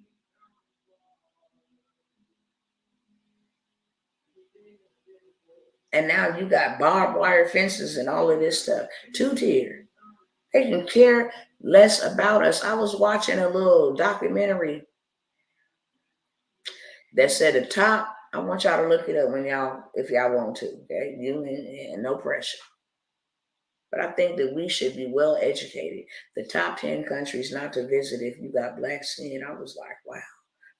And now you got barbed wire fences and all of this stuff. Two-tier. They can care less about us. I was watching a little documentary that said the top. I want y'all to look it up if y'all want to. Okay, you and no pressure. But I think that we should be well educated. The top 10 countries not to visit if you got black skin. I was like, wow.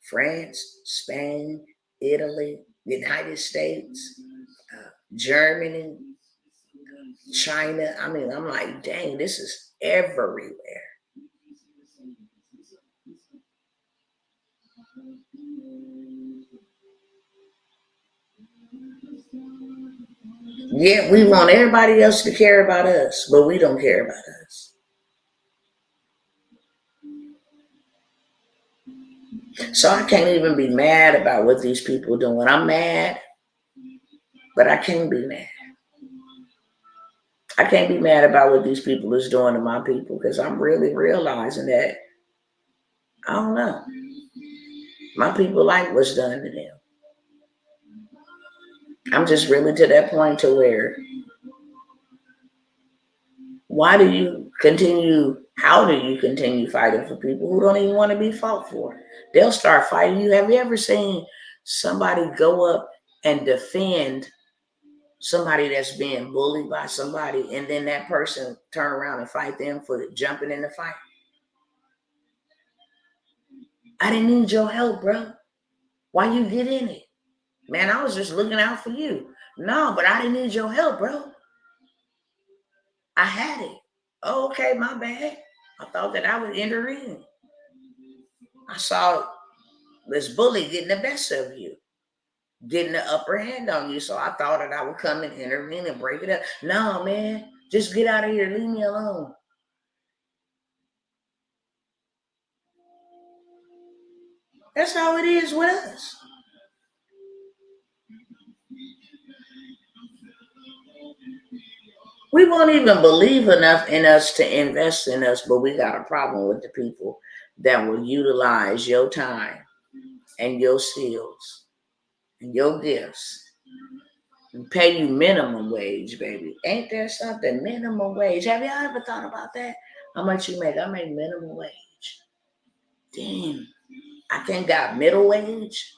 France, Spain, Italy, United States, Germany, China. I mean, I'm like, dang, this is everywhere. Yeah, we want everybody else to care about us, but we don't care about us. So I can't even be mad about what these people are doing. I'm mad, but I can't be mad. I can't be mad about what these people is doing to my people because I'm really realizing that, I don't know, my people like what's done to them. I'm just really to that point to where, how do you continue fighting for people who don't even want to be fought for? They'll start fighting you. Have you ever seen somebody go up and defend somebody that's being bullied by somebody, and then that person turn around and fight them for jumping in the fight? I didn't need your help, bro. Why you get in it? Man, I was just looking out for you. No, but I didn't need your help, bro. I had it. Oh, okay, my bad. I thought that I would enter in. I saw this bully getting the best of you, getting the upper hand on you. So I thought that I would come and intervene and break it up. No, man, just get out of here. Leave me alone. That's how it is with us. We won't even believe enough in us to invest in us, but we got a problem with the people that will utilize your time and your skills and your gifts and pay you minimum wage, baby. Ain't there something? Minimum wage. Have y'all ever thought about that? How much you make? I make minimum wage. Damn. I can't got middle wage.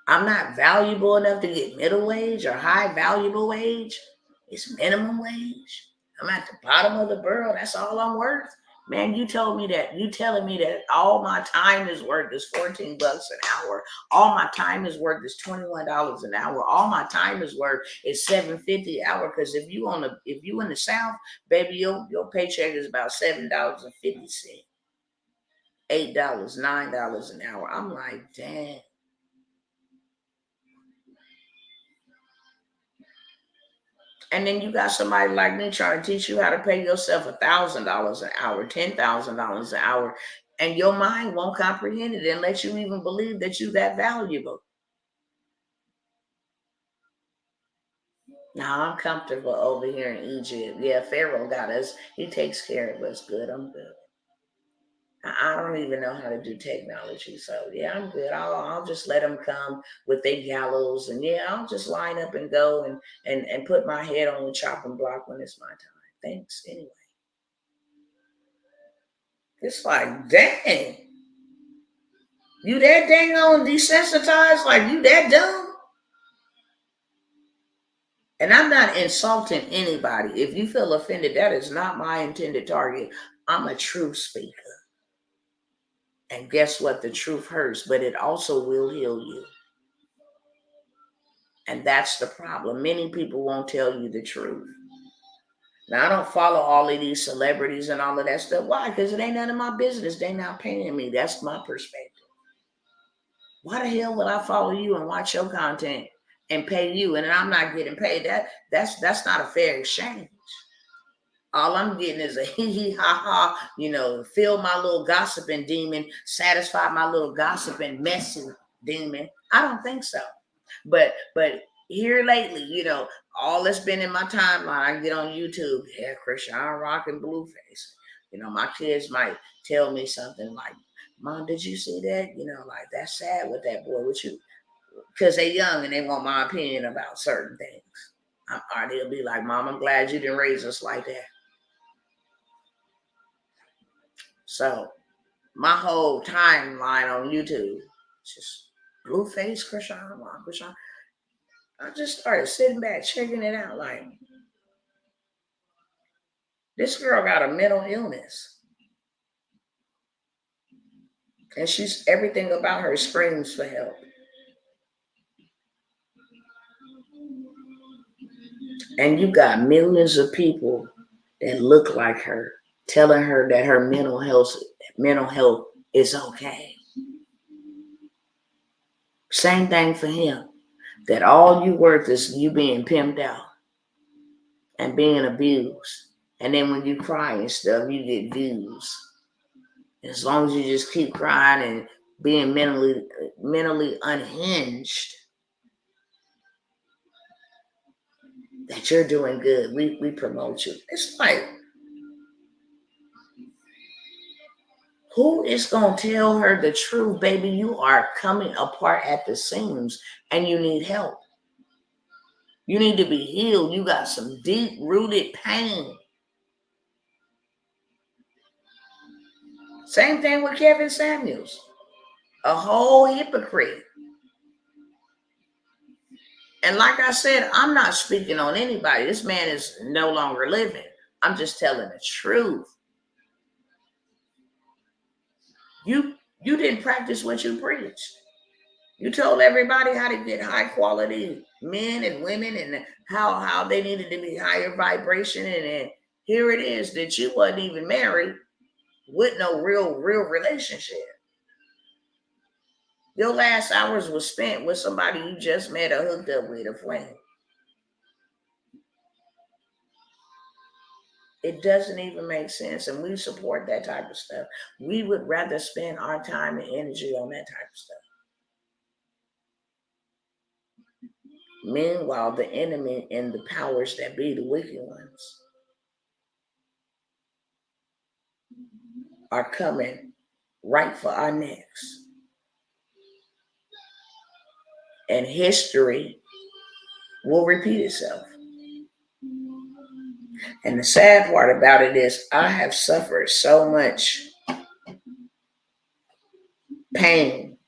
I'm not valuable enough to get middle wage or high valuable wage. It's minimum wage. I'm at the bottom of the barrel. That's all I'm worth. Man, you told me that. You telling me that all my time is worth is $14 an hour. All my time is worth is $21 an hour. All my time is worth is $7.50 an hour. Because if you in the South, baby, your paycheck is about $7.50, $8, $9 an hour. I'm like, damn. And then you got somebody like me trying to teach you how to pay yourself $1,000 an hour, $10,000 an hour, and your mind won't comprehend it and let you even believe that you that valuable. Now I'm comfortable over here in Egypt. Yeah, Pharaoh got us. He takes care of us. Good, I'm good. I don't even know how to do technology, so yeah, I'm good. I'll just let them come with their gallows, and yeah, I'll just line up and go and put my head on the chopping block when it's my time. Thanks anyway. It's like, dang, you that dang on desensitized, like you that dumb? And I'm not insulting anybody. If you feel offended, that is not my intended target. I'm a truth speaker. And guess what? The truth hurts, but it also will heal you. And that's the problem. Many people won't tell you the truth. Now, I don't follow all of these celebrities and all of that stuff. Why? Because it ain't none of my business. They not paying me. That's my perspective. Why the hell would I follow you and watch your content and pay you and I'm not getting paid? That's not a fair exchange. All I'm getting is a hee hee ha ha, fill my little gossiping demon, satisfy my little gossiping messy demon. I don't think so. But here lately, all that's been in my timeline, I get on YouTube, yeah, Krishan rocking Blueface. My kids might tell me something like, Mom, did you see that? Like that's sad with that boy. What you because they're young and they want my opinion about certain things. Or they'll be like, Mom, I'm glad you didn't raise us like that. So my whole timeline on YouTube, just Blueface, Krishan. I just started sitting back, checking it out. Like, this girl got a mental illness. And everything about her screams for help. And you got millions of people that look like her, telling her that her mental health is okay. Same thing for him. That all you worth is you being pimped out and being abused. And then when you cry and stuff, you get views. As long as you just keep crying and being mentally unhinged, that you're doing good. We promote you. It's like, who is going to tell her the truth, baby? You are coming apart at the seams and you need help. You need to be healed. You got some deep-rooted pain. Same thing with Kevin Samuels. A whole hypocrite. And like I said, I'm not speaking on anybody. This man is no longer living. I'm just telling the truth. You didn't practice what you preached. You told everybody how to get high quality men and women and how they needed to be higher vibration. And then here it is that you wasn't even married with no real relationship. Your last hours was spent with somebody you just met or hooked up with, a friend. It doesn't even make sense. And we support that type of stuff. We would rather spend our time and energy on that type of stuff. Meanwhile, the enemy and the powers that be, the wicked ones, are coming right for our necks. And history will repeat itself. And the sad part about it is I have suffered so much pain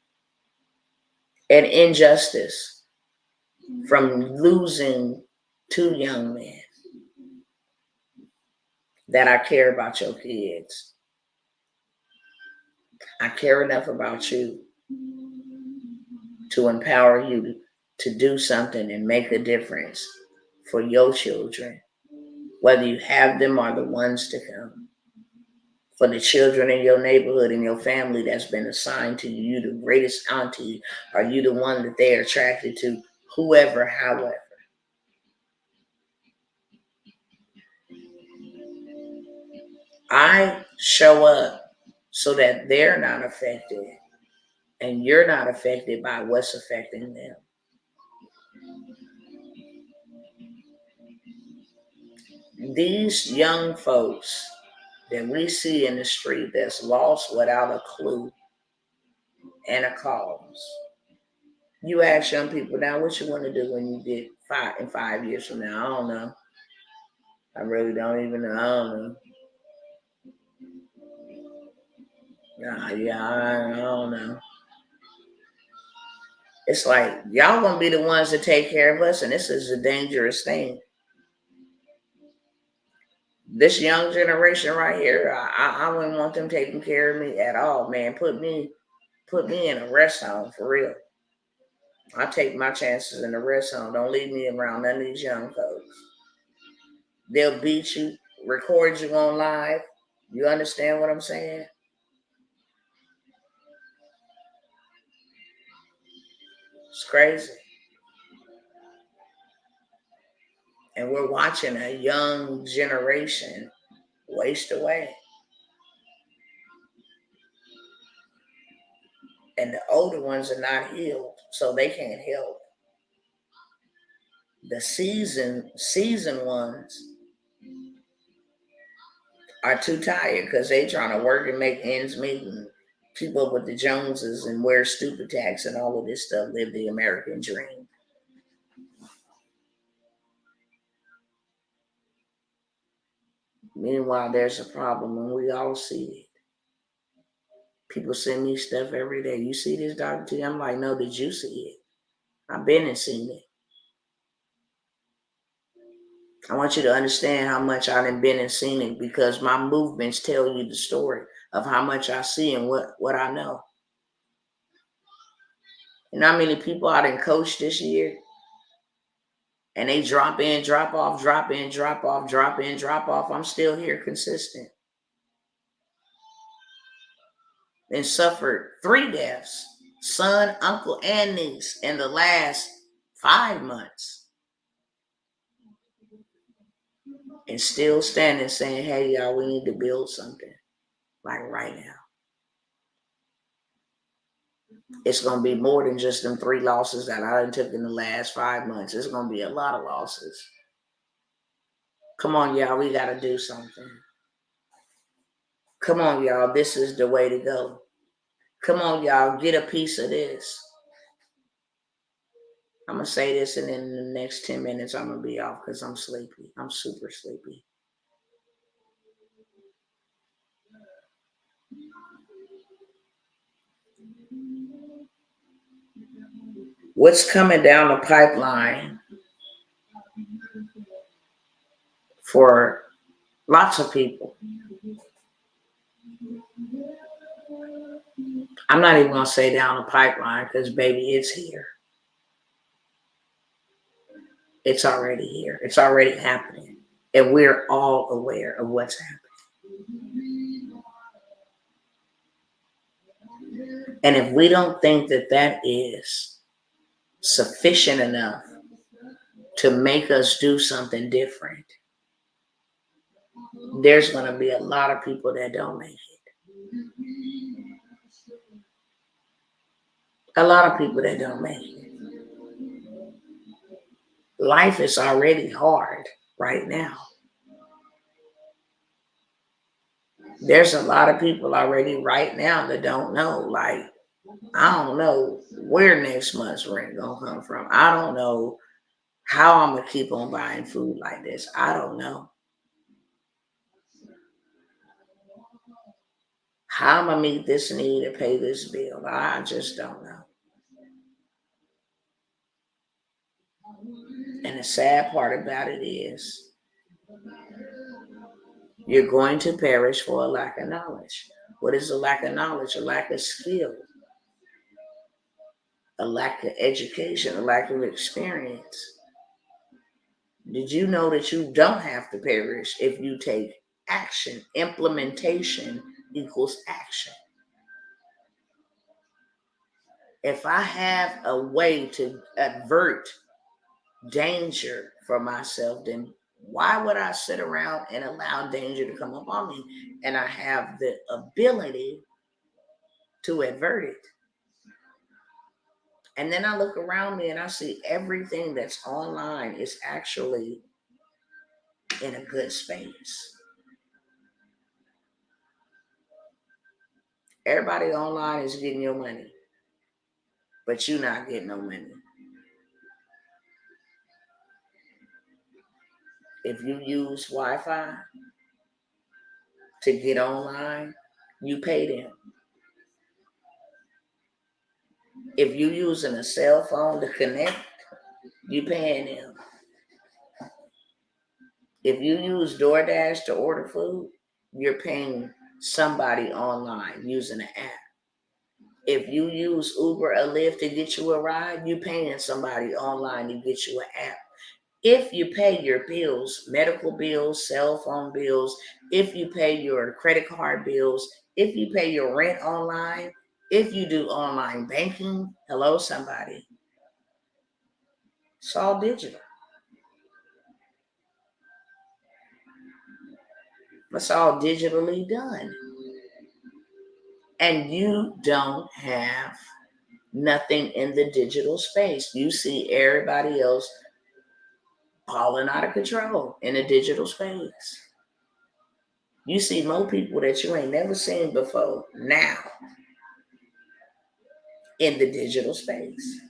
and injustice from losing two young men that I care about your kids. I care enough about you to empower you to do something and make a difference for your children, whether you have them or the ones to come. For the children in your neighborhood and your family that's been assigned to you, the greatest auntie, are you the one that they're attracted to, whoever, however. I show up so that they're not affected and you're not affected by what's affecting them. These young folks that we see in the street that's lost without a clue and a cause. You ask young people now, what you want to do when you get 5 years from now? I don't know. I really don't even know. I don't know. I don't know. It's like y'all gonna be the ones to take care of us, and this is a dangerous thing. This young generation right here, I wouldn't want them taking care of me at all, man. Put me in a rest home for real. I take my chances in the rest home. Don't leave me around none of these young folks. They'll beat you, record you on live. You understand what I'm saying? It's crazy. And we're watching a young generation waste away. And the older ones are not healed, so they can't help. The seasoned ones are too tired because they trying to work and make ends meet and keep up with the Joneses and wear stupid tax and all of this stuff, live the American dream. Meanwhile, there's a problem and we all see it. People send me stuff every day. You see this, Dr. T? I'm like, no, did you see it? I've been and seen it. I want you to understand how much I've been and seen it because my movements tell you the story of how much I see and what I know. You know how many people I done coached this year? And they drop in, drop off, drop in, drop off, drop in, drop off. I'm still here consistent. And suffered 3 deaths, son, uncle, and niece in the last 5 months. And still standing saying, hey, y'all, we need to build something like right now. It's going to be more than just them 3 losses that I took in the last 5 months. It's going to be a lot of losses. Come on, y'all, we got to do something. Come on, y'all, this is the way to go. Come on, y'all, get a piece of this. I'm going to say this, and then in the next 10 minutes, I'm going to be off because I'm sleepy. I'm super sleepy. What's coming down the pipeline for lots of people? I'm not even going to say down the pipeline because, baby, it's here. It's already here. It's already happening. And we're all aware of what's happening. And if we don't think that that is sufficient enough to make us do something different, there's going to be a lot of people that don't make it. A lot of people that don't make it. Life is already hard right now. There's a lot of people already right now that don't know. Like, I don't know where next month's rent gonna come from. I don't know how I'm gonna keep on buying food like this. I don't know how I'm gonna meet this need and pay this bill. I just don't know. And the sad part about it is you're going to perish for a lack of knowledge. What is a lack of knowledge? A lack of skill, a lack of education, a lack of experience. Did you know that you don't have to perish if you take action? Implementation equals action. If I have a way to avert danger for myself, then why would I sit around and allow danger to come upon me? And I have the ability to avert it. And then I look around me and I see everything that's online is actually in a good space. Everybody online is getting your money, but you're not getting no money. If you use Wi-Fi to get online, you pay them. If you're using a cell phone to connect, you paying them. If you use DoorDash to order food, you're paying somebody online using an app. If you use Uber or Lyft to get you a ride, you're paying somebody online to get you an app. If you pay your bills, medical bills, cell phone bills, if you pay your credit card bills, if you pay your rent online, if you do online banking, hello, somebody. It's all digital. It's all digitally done. And you don't have nothing in the digital space. You see everybody else falling out of control in the digital space. You see more people that you ain't never seen before now in the digital space.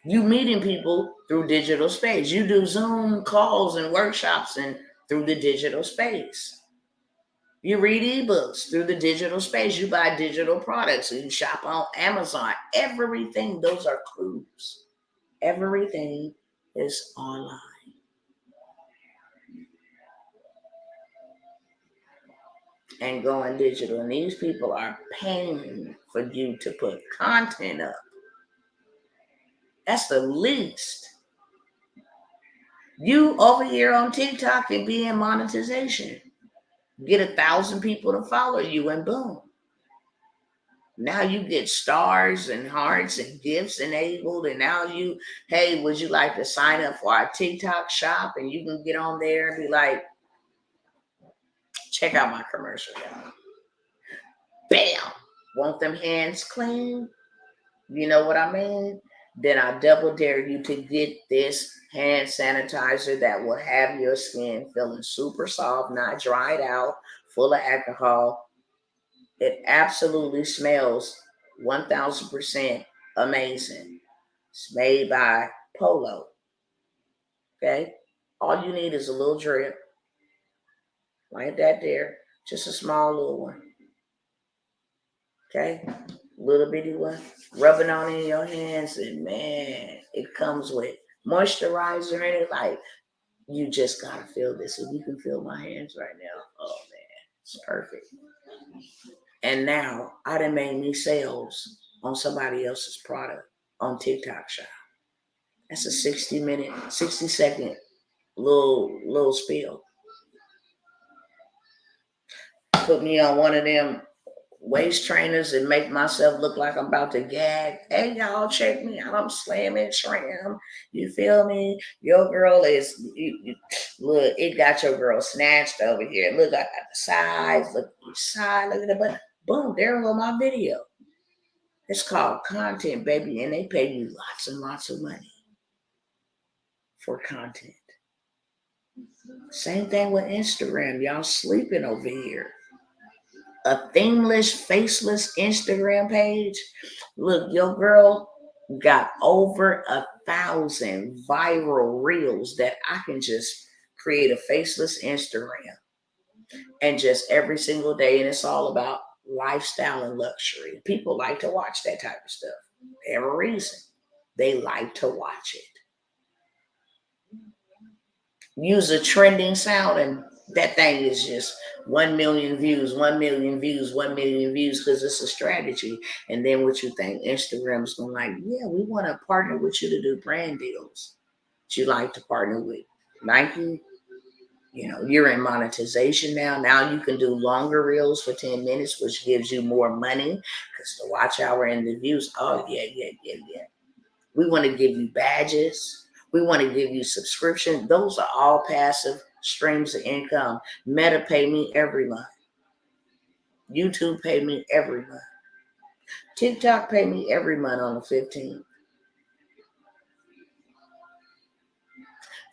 You meeting people through digital space. You do Zoom calls and workshops and through the digital space. You read ebooks through the digital space. You buy digital products. You shop on Amazon. Everything, those are clues. Everything is online. And going digital. And these people are paying for you to put content up. That's the least. You over here on TikTok and be in monetization. Get 1,000 people to follow you and boom. Now you get stars and hearts and gifts enabled. And now you, hey, would you like to sign up for our TikTok shop? And you can get on there and be like, check out my commercial, y'all. Bam. Want them hands clean? You know what I mean? Then I double dare you to get this hand sanitizer that will have your skin feeling super soft, not dried out, full of alcohol. It absolutely smells 1,000% amazing. It's made by Polo. Okay? All you need is a little drip. Like that there. Just a small little one. Okay? Little bitty one. Rub it on in your hands, and man, it comes with moisturizer in it. Like, you just gotta feel this. If you can feel my hands right now, oh man, it's perfect. And now I done made me sales on somebody else's product on TikTok shop. That's a 60-second little spiel. Put me on one of them waist trainers and make myself look like I'm about to gag. Hey, y'all, check me out. I'm slamming trim. You feel me? Your girl is, look, it got your girl snatched over here. Look, I got the sides. Look at each side. Look at the button. Boom, there go my video. It's called content, baby, and they pay you lots and lots of money for content. Same thing with Instagram. Y'all sleeping over here. A themeless, faceless Instagram page. Look, your girl got over 1,000 viral reels that I can just create a faceless Instagram and just every single day. And it's all about lifestyle and luxury. People like to watch that type of stuff. They have a reason. They like to watch it. Use a trending sound and that thing is just 1 million views, 1 million views, 1 million views, because it's a strategy. And then what you think? Instagram's going like, yeah, we want to partner with you to do brand deals. Would you like to partner with Nike? You know, you're in monetization now. Now you can do longer reels for 10 minutes, which gives you more money because the watch hour and the views. Oh, yeah. We want to give you badges. We want to give you subscription. Those are all passive streams of income. Meta pay me every month. YouTube pay me every month. TikTok pay me every month on the 15th.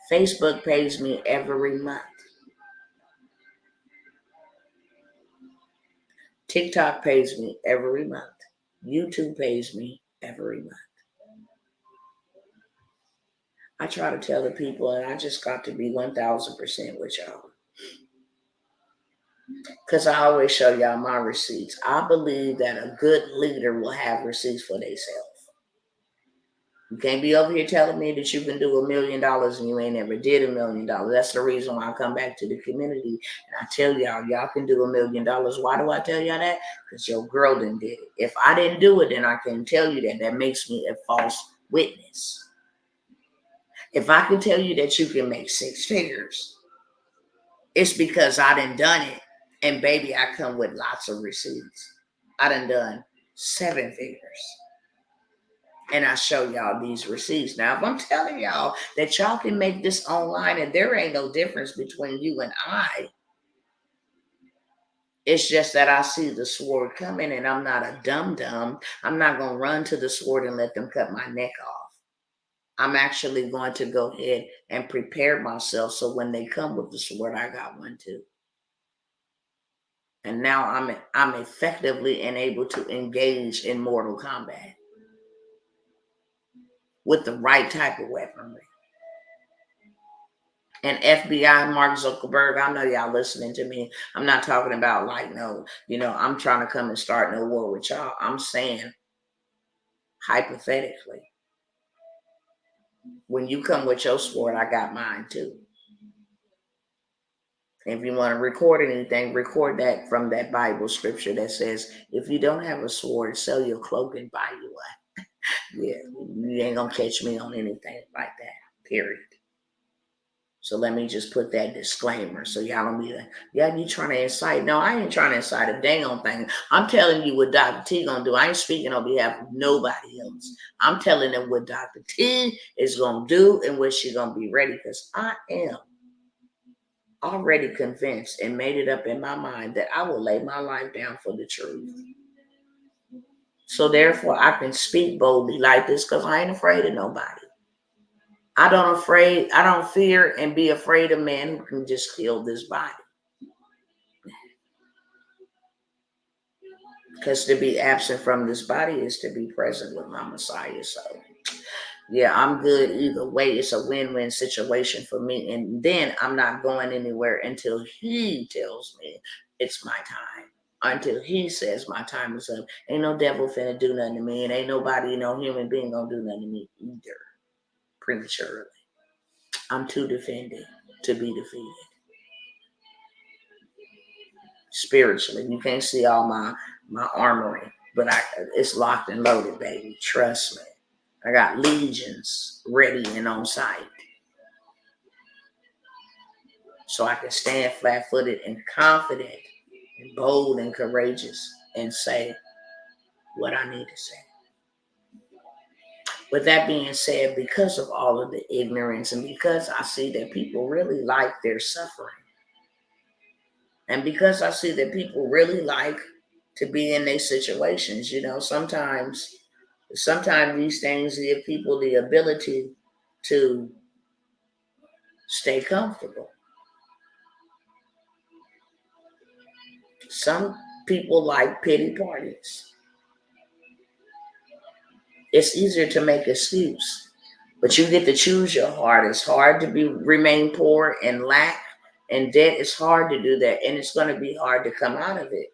Facebook pays me every month. TikTok pays me every month. YouTube pays me every month. I try to tell the people, and I just got to be 1,000% with y'all. Because I always show y'all my receipts. I believe that a good leader will have receipts for themselves. You can't be over here telling me that you can do $1 million and you ain't ever did $1 million. That's the reason why I come back to the community and I tell y'all can do $1 million. Why do I tell y'all that? Because your girl didn't did it. If I didn't do it, then I can tell you that. That makes me a false witness. If I can tell you that you can make 6 figures, it's because I done it. And baby, I come with lots of receipts. I done 7 figures. And I show y'all these receipts. Now, if I'm telling y'all that y'all can make this online and there ain't no difference between you and I, it's just that I see the sword coming and I'm not a dum-dum. I'm not going to run to the sword and let them cut my neck off. I'm actually going to go ahead and prepare myself so when they come with the sword, I got one too. And now I'm effectively and able to engage in mortal combat with the right type of weaponry. And FBI, Mark Zuckerberg, I know y'all listening to me. I'm not talking about like, no, I'm trying to come and start no war with y'all. I'm saying hypothetically, when you come with your sword, I got mine too. If you want to record anything, record that from that Bible scripture that says, if you don't have a sword, sell your cloak and buy you one. Yeah, you ain't going to catch me on anything like that, period. So let me just put that disclaimer so y'all don't be like, yeah, you trying to incite. No, I ain't trying to incite a dang on thing. I'm telling you what Dr. T gonna do. I ain't speaking on behalf of nobody else. I'm telling them what Dr. T is gonna do and what she gonna be ready, because I am already convinced and made it up in my mind that I will lay my life down for the truth. So therefore I can speak boldly like this because I ain't afraid of nobody. I don't fear and be afraid of men who can just kill this body. Because to be absent from this body is to be present with my Messiah. So, yeah, I'm good either way. It's a win-win situation for me. And then I'm not going anywhere until he tells me it's my time. Until he says my time is up. Ain't no devil finna do nothing to me. And ain't nobody, no human being gonna do nothing to me either prematurely. I'm too defended to be defeated. Spiritually, you can't see all my armory, but it's locked and loaded, baby. Trust me. I got legions ready and on site. So I can stand flat-footed and confident and bold and courageous and say what I need to say. With that being said, because of all of the ignorance and because I see that people really like their suffering, and because I see that people really like to be in their situations, sometimes these things give people the ability to stay comfortable. Some people like pity parties. It's easier to make excuse, but you get to choose your heart. It's hard to remain poor and lack and debt. It's hard to do that, and it's going to be hard to come out of it.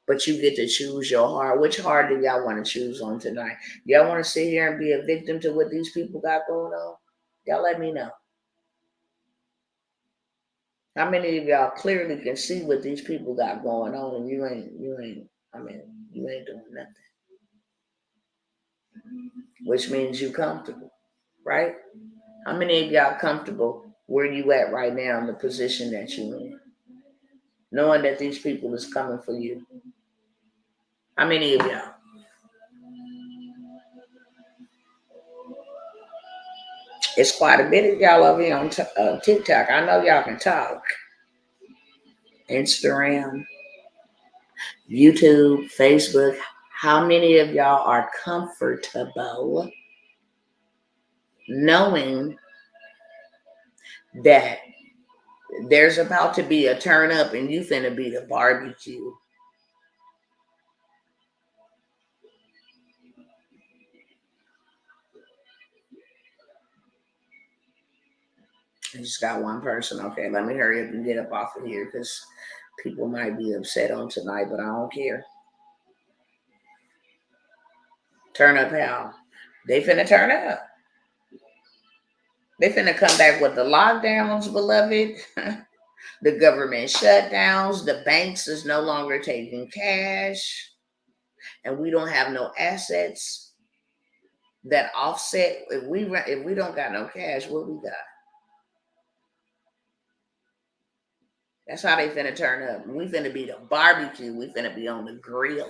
But you get to choose your heart. Which heart do y'all want to choose on tonight? Y'all want to sit here and be a victim to what these people got going on? Y'all let me know. How many of y'all clearly can see what these people got going on, and you ain't doing nothing. Which means you comfortable, right? How many of y'all comfortable where you at right now in the position that you in? Knowing that these people is coming for you. How many of y'all? It's quite a bit of y'all over here on TikTok. I know y'all can talk. Instagram, YouTube, Facebook. How many of y'all are comfortable knowing that there's about to be a turn up and you finna be the barbecue? I just got one person. Okay, let me hurry up and get up off of here because people might be upset on tonight, but I don't care. Turn up how? They finna turn up. They finna come back with the lockdowns, beloved. The government shutdowns. The banks is no longer taking cash. And we don't have no assets that offset. If we don't got no cash, what we got? That's how they finna turn up. We finna be the barbecue. We finna be on the grill.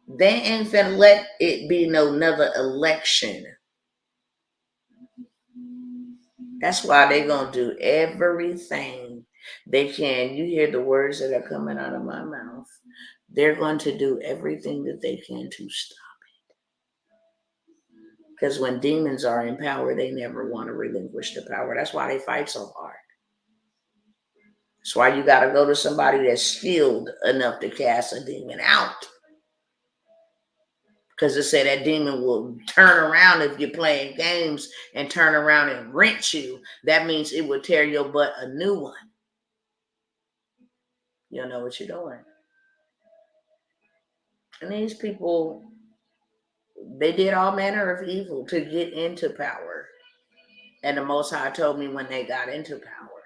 They ain't finna let it be no another election. That's why they gonna do everything they can. You hear the words that are coming out of my mouth. They're going to do everything that they can to stop it. Because when demons are in power, they never want to relinquish the power. That's why they fight so hard. That's why you got to go to somebody that's skilled enough to cast a demon out. Because it said that demon will turn around if you're playing games and turn around and wrench you. That means it will tear your butt a new one. You don't know what you're doing. And these people, they did all manner of evil to get into power. And the Most High told me when they got into power,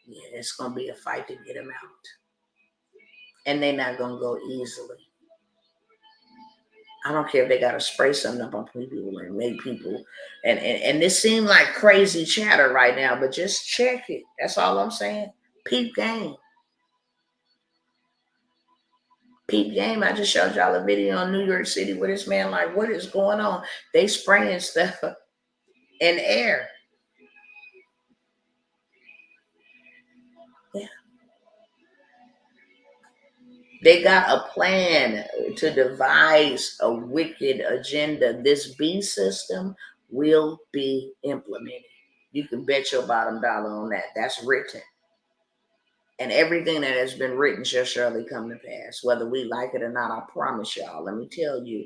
yeah, it's going to be a fight to get them out. And they're not going to go easily. I don't care if they got to spray something up on people and make people. And this seems like crazy chatter right now, but just check it. That's all I'm saying. Peep game. Peep game. I just showed y'all a video on New York City where this man like, what is going on? They spraying stuff in air. Yeah. They got a plan to devise a wicked agenda. This B system will be implemented. You can bet your bottom dollar on that. That's written. And everything that has been written shall surely come to pass. Whether we like it or not, I promise y'all. Let me tell you.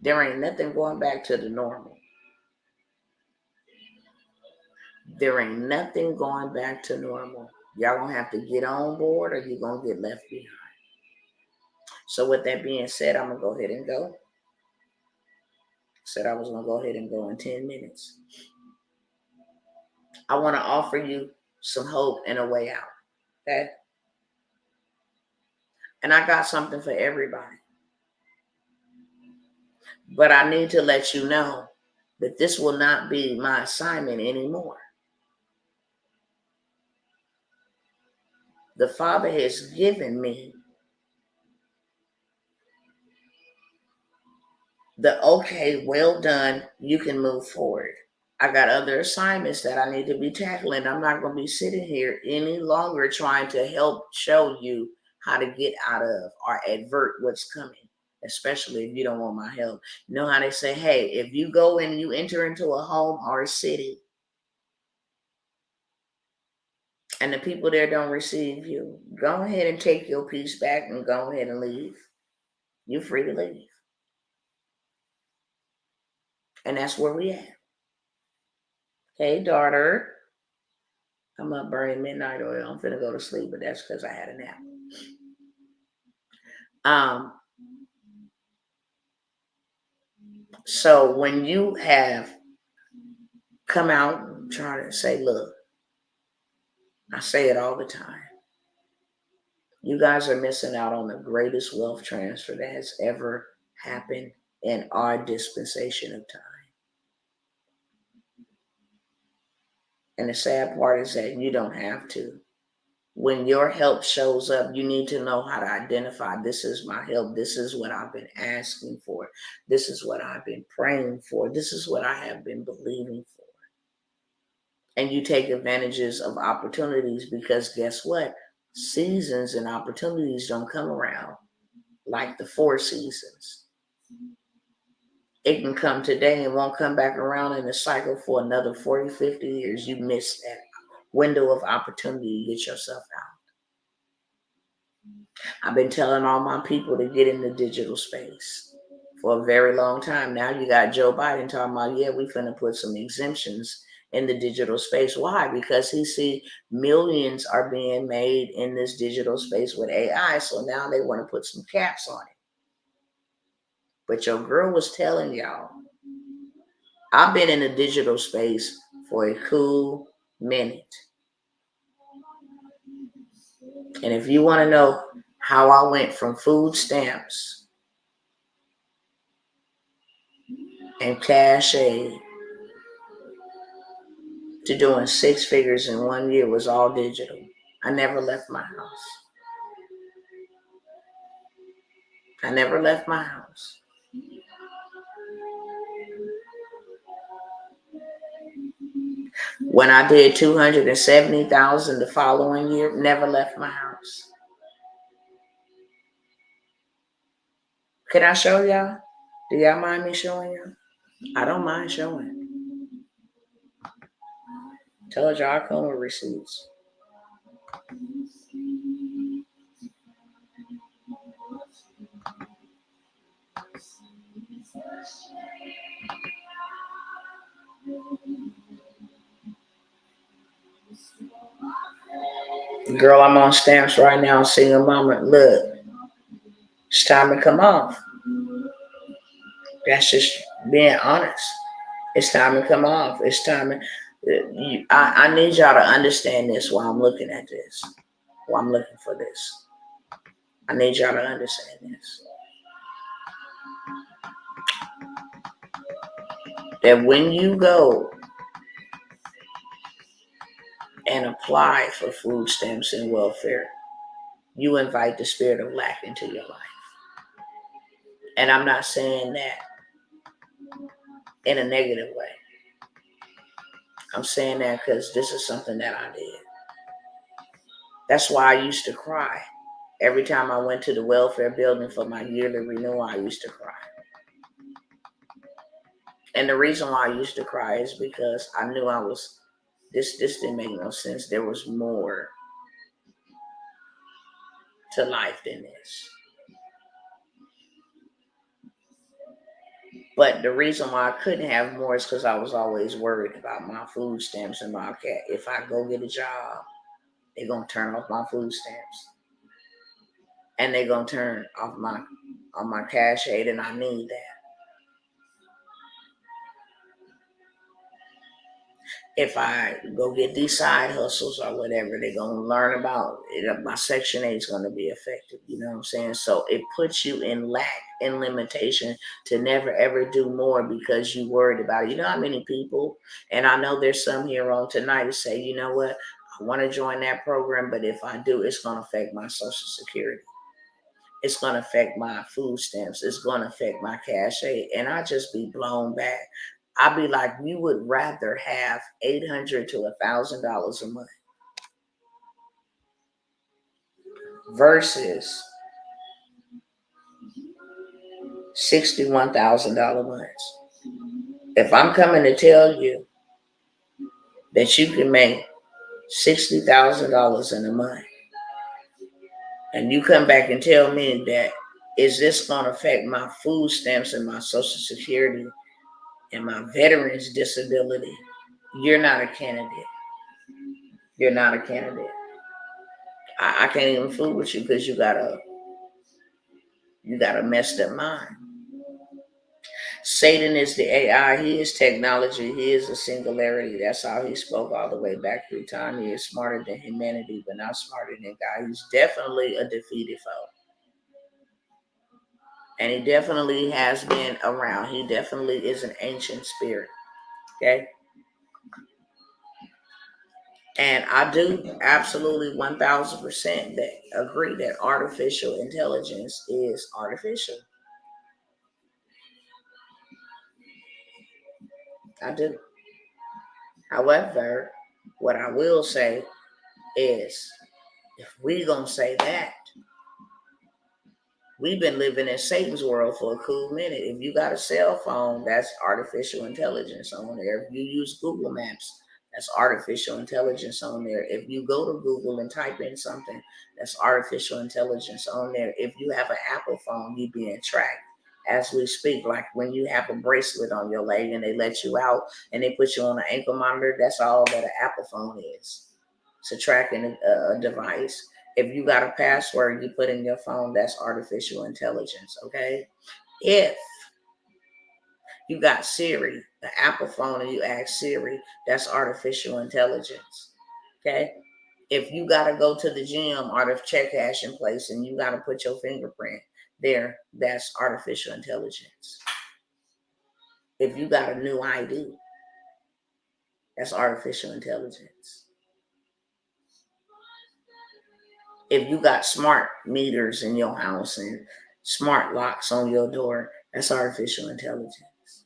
There ain't nothing going back to the normal. There ain't nothing going back to normal. Y'all gonna have to get on board or you're gonna get left behind. So with that being said, I'm gonna go ahead and go. Said I was gonna go ahead and go in 10 minutes. I want to offer you some hope and a way out. Okay? And I got something for everybody. But I need to let you know that this will not be my assignment anymore. The Father has given me the okay, well done, you can move forward. I got other assignments that I need to be tackling. I'm not going to be sitting here any longer trying to help show you how to get out of or avert what's coming. especially if you don't want my help. You know how they say, hey, if you go and you enter into a home or a city and the people there don't receive you, go ahead and take your piece back and go ahead and leave. You're free to leave. And that's where we at. Hey, daughter. I'm up burning midnight oil. I'm finna go to sleep, but that's because I had a nap. So when you have come out and try to say, look, I say it all the time. You guys are missing out on the greatest wealth transfer that has ever happened in our dispensation of time. And the sad part is that you don't have to. When your help shows up, you need to know how to identify, this is my help. This is what I've been asking for. This is what I've been praying for. This is what I have been believing for. And you take advantages of opportunities, because guess what? Seasons and opportunities don't come around like the 4 seasons. It can come today and won't come back around in the cycle for another 40, 50 years. You missed that window of opportunity to get yourself out. I've been telling all my people to get in the digital space for a very long time. Now you got Joe Biden talking about, yeah, we finna put some exemptions in the digital space. Why? Because he see millions are being made in this digital space with AI. So now they want to put some caps on it. But your girl was telling y'all, I've been in the digital space for a cool minute. And if you want to know how I went from food stamps and cash aid to doing 6 figures in 1 year, was all digital. I never left my house. I never left my house. When I did 270,000 the following year, never left my house. Can I show y'all? Do y'all mind me showing y'all? I don't mind showing. Told y'all I come with receipts. Girl, I'm on stamps right now. Single mama, look, it's time to come off. That's just being honest. It's time to come off. It's time to, I need y'all to understand this while I'm looking at this, while I'm looking for this. I need y'all to understand this. That when you go and apply for food stamps and welfare, you invite the spirit of lack into your life. And I'm not saying that in a negative way. I'm saying that because this is something that I did. That's why I used to cry. Every time I went to the welfare building for my yearly renewal, I used to cry. And the reason why I used to cry is because I knew this didn't make no sense. There was more to life than this. But the reason why I couldn't have more is because I was always worried about my food stamps and my cat. If I go get a job, they're going to turn off my food stamps. And they're going to turn off my cash aid, and I need that. If I go get these side hustles or whatever, they're going to learn about it. My Section 8 is going to be affected. You know what I'm saying? So it puts you in lack and limitation to never, ever do more because you worried about it. You know how many people, and I know there's some here on tonight that say, you know what, I want to join that program, but if I do, it's going to affect my Social Security. It's going to affect my food stamps. It's going to affect my cash aid. And I just be blown back. I'd be like, you would rather have $800 to $1,000 a month versus $61,000 months. If I'm coming to tell you that you can make $60,000 in a month, and you come back and tell me that is this going to affect my food stamps and my Social Security and my veterans disability, you're not a candidate. You're not a candidate. I can't even fool with you because you got a messed up mind. Satan is the AI. He is technology. He is a singularity. That's how he spoke all the way back through time. He is smarter than humanity, but not smarter than God. He's definitely a defeated foe. And he definitely has been around. He definitely is an ancient spirit. Okay? And I do absolutely 1000% that agree that artificial intelligence is artificial. I do. However, what I will say is if we gonna say that, we've been living in Satan's world for a cool minute. If you got a cell phone, that's artificial intelligence on there. If you use Google Maps, that's artificial intelligence on there. If you go to Google and type in something, that's artificial intelligence on there. If you have an Apple phone, you're being tracked as we speak. Like when you have a bracelet on your leg and they let you out and they put you on an ankle monitor, that's all that an Apple phone is. It's a tracking device. If you got a password you put in your phone, that's artificial intelligence, okay? If you got Siri, the Apple phone, and you ask Siri, that's artificial intelligence, okay? If you got to go to the gym or the check cashing place and you got to put your fingerprint there, that's artificial intelligence. If you got a new ID, that's artificial intelligence. If you got smart meters in your house and smart locks on your door, that's artificial intelligence.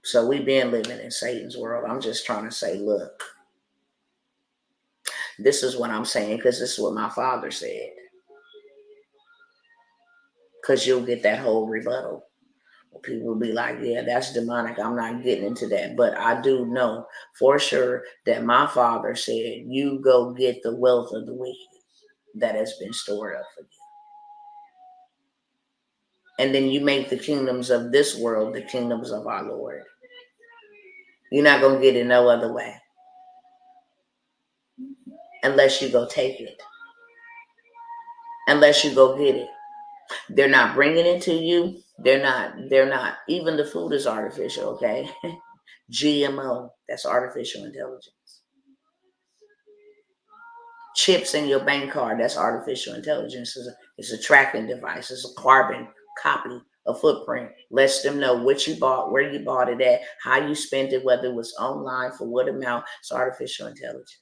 So we've been living in Satan's world. I'm just trying to say, look, this is what I'm saying because this is what my father said. Because you'll get that whole rebuttal. People will be like, yeah, that's demonic. I'm not getting into that. But I do know for sure that my father said, you go get the wealth of the wicked that has been stored up for you. And then you make the kingdoms of this world the kingdoms of our Lord. You're not going to get it no other way. Unless you go take it. Unless you go get it. They're not bringing it to you. They're not, even the food is artificial, okay? GMO, that's artificial intelligence. Chips in your bank card, that's artificial intelligence. It's a tracking device. It's a carbon copy, a footprint. Lets them know what you bought, where you bought it at, how you spent it, whether it was online, for what amount. It's artificial intelligence.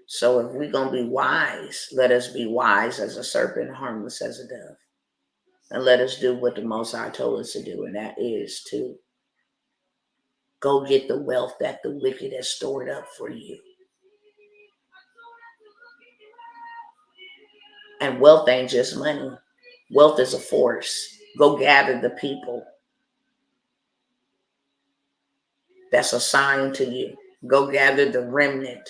So if we're going to be wise, let us be wise as a serpent, harmless as a dove. And let us do what the Most High told us to do, and that is to go get the wealth that the wicked has stored up for you. And wealth ain't just money. Wealth is a force. Go gather the people that's assigned to you. Go gather the remnant.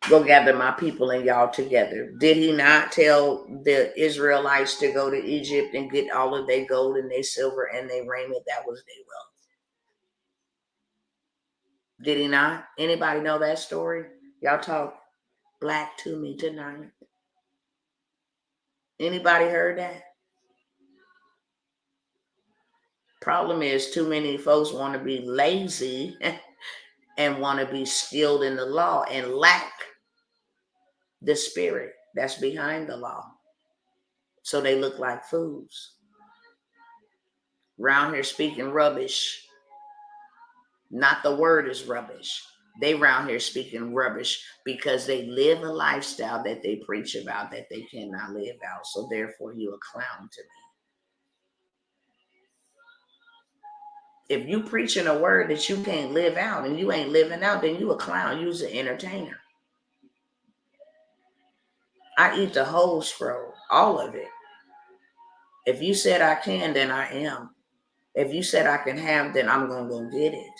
Go gather my people and y'all together. Did he not tell the Israelites to go to Egypt and get all of their gold and their silver and their raiment? That was their wealth. Did he not? Anybody know that story? Y'all talk black to me tonight. Anybody heard that? Problem is too many folks want to be lazy and want to be skilled in the law and lack the spirit that's behind the law. So they look like fools. Round here speaking rubbish. Not the word is rubbish. They round here speaking rubbish because they live a lifestyle that they preach about that they cannot live out. So therefore you a clown to me. If you preaching a word that you can't live out and you ain't living out, then you a clown. You's an entertainer. I eat the whole scroll, all of it. If you said I can, then I am. If you said I can have, then I'm going to go get it.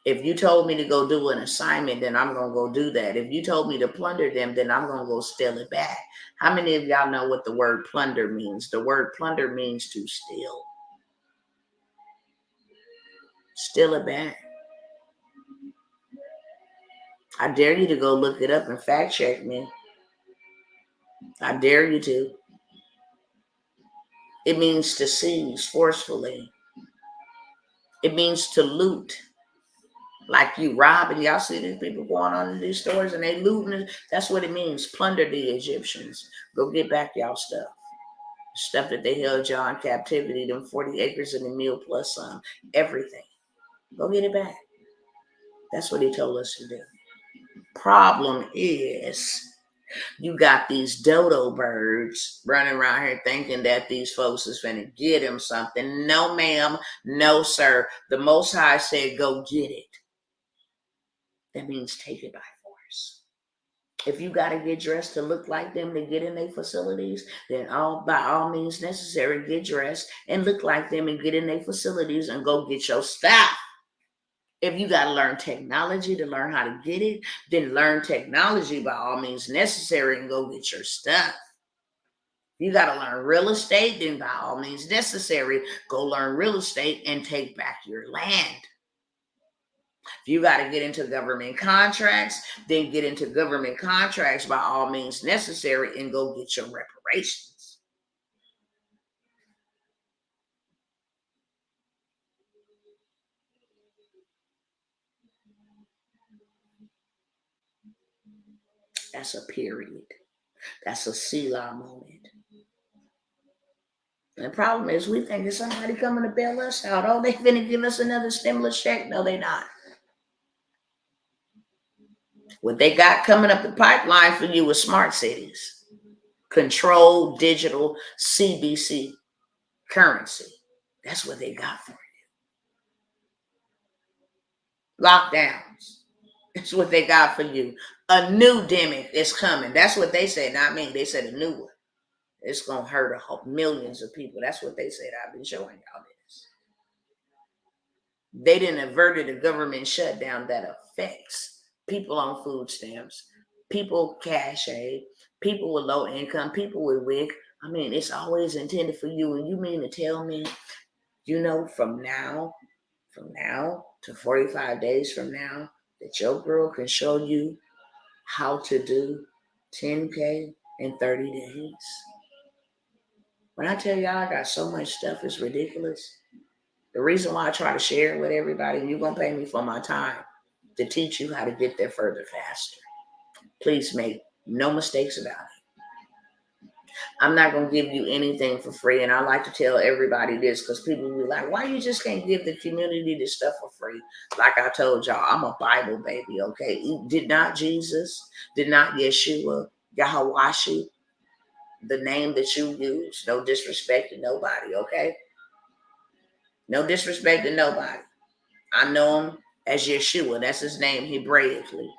If you told me to go do an assignment, then I'm going to go do that. If you told me to plunder them, then I'm going to go steal it back. How many of y'all know what the word plunder means? The word plunder means to steal. Steal it back. I dare you to go look it up and fact check me. I dare you to. It means to seize forcefully. It means to loot. Like you robbing. Y'all see these people going on in these stores and they looting. That's what it means. Plunder the Egyptians. Go get back y'all stuff. Stuff that they held y'all in captivity. Them 40 acres and a meal plus some. Everything. Go get it back. That's what he told us to do. Problem is, you got these dodo birds running around here thinking that these folks is finna get them something. No, ma'am. No, sir. The Most High said, go get it. That means take it by force. If you got to get dressed to look like them to get in their facilities, then by all means necessary, get dressed and look like them and get in their facilities and go get your stuff. If you got to learn technology to learn how to get it, then learn technology by all means necessary and go get your stuff. You got to learn real estate, then by all means necessary, go learn real estate and take back your land. If you got to get into government contracts, then get into government contracts by all means necessary and go get your reparations. That's a period. That's a Selah moment. And the problem is we think it's somebody coming to bail us out. Oh, they finna give us another stimulus check. No, they not. What they got coming up the pipeline for you is smart cities. Controlled digital CBC currency. That's what they got for you. Lockdowns. That's what they got for you. A new demic is coming. That's what they said, not me. They said a new one. It's going to hurt millions of people. That's what they said. I've been showing y'all this. They didn't averted a government shutdown that affects people on food stamps, people cash aid, people with low income, people with WIC. I mean, it's always intended for you. And you mean to tell me, from now to 45 days from now, that your girl can show you how to do 10K in 30 days? When I tell y'all I got so much stuff, it's ridiculous. The reason why I try to share it with everybody, and you're going to pay me for my time to teach you how to get there further faster. Please make no mistakes about it. I'm not going to give you anything for free. And I like to tell everybody this because people be like, why you just can't give the community this stuff for free? Like I told y'all, I'm a Bible baby, okay? Did not Jesus, did not Yeshua, Yahawashi, the name that you use, no disrespect to nobody, okay? No disrespect to nobody. I know him as Yeshua. That's his name Hebraically.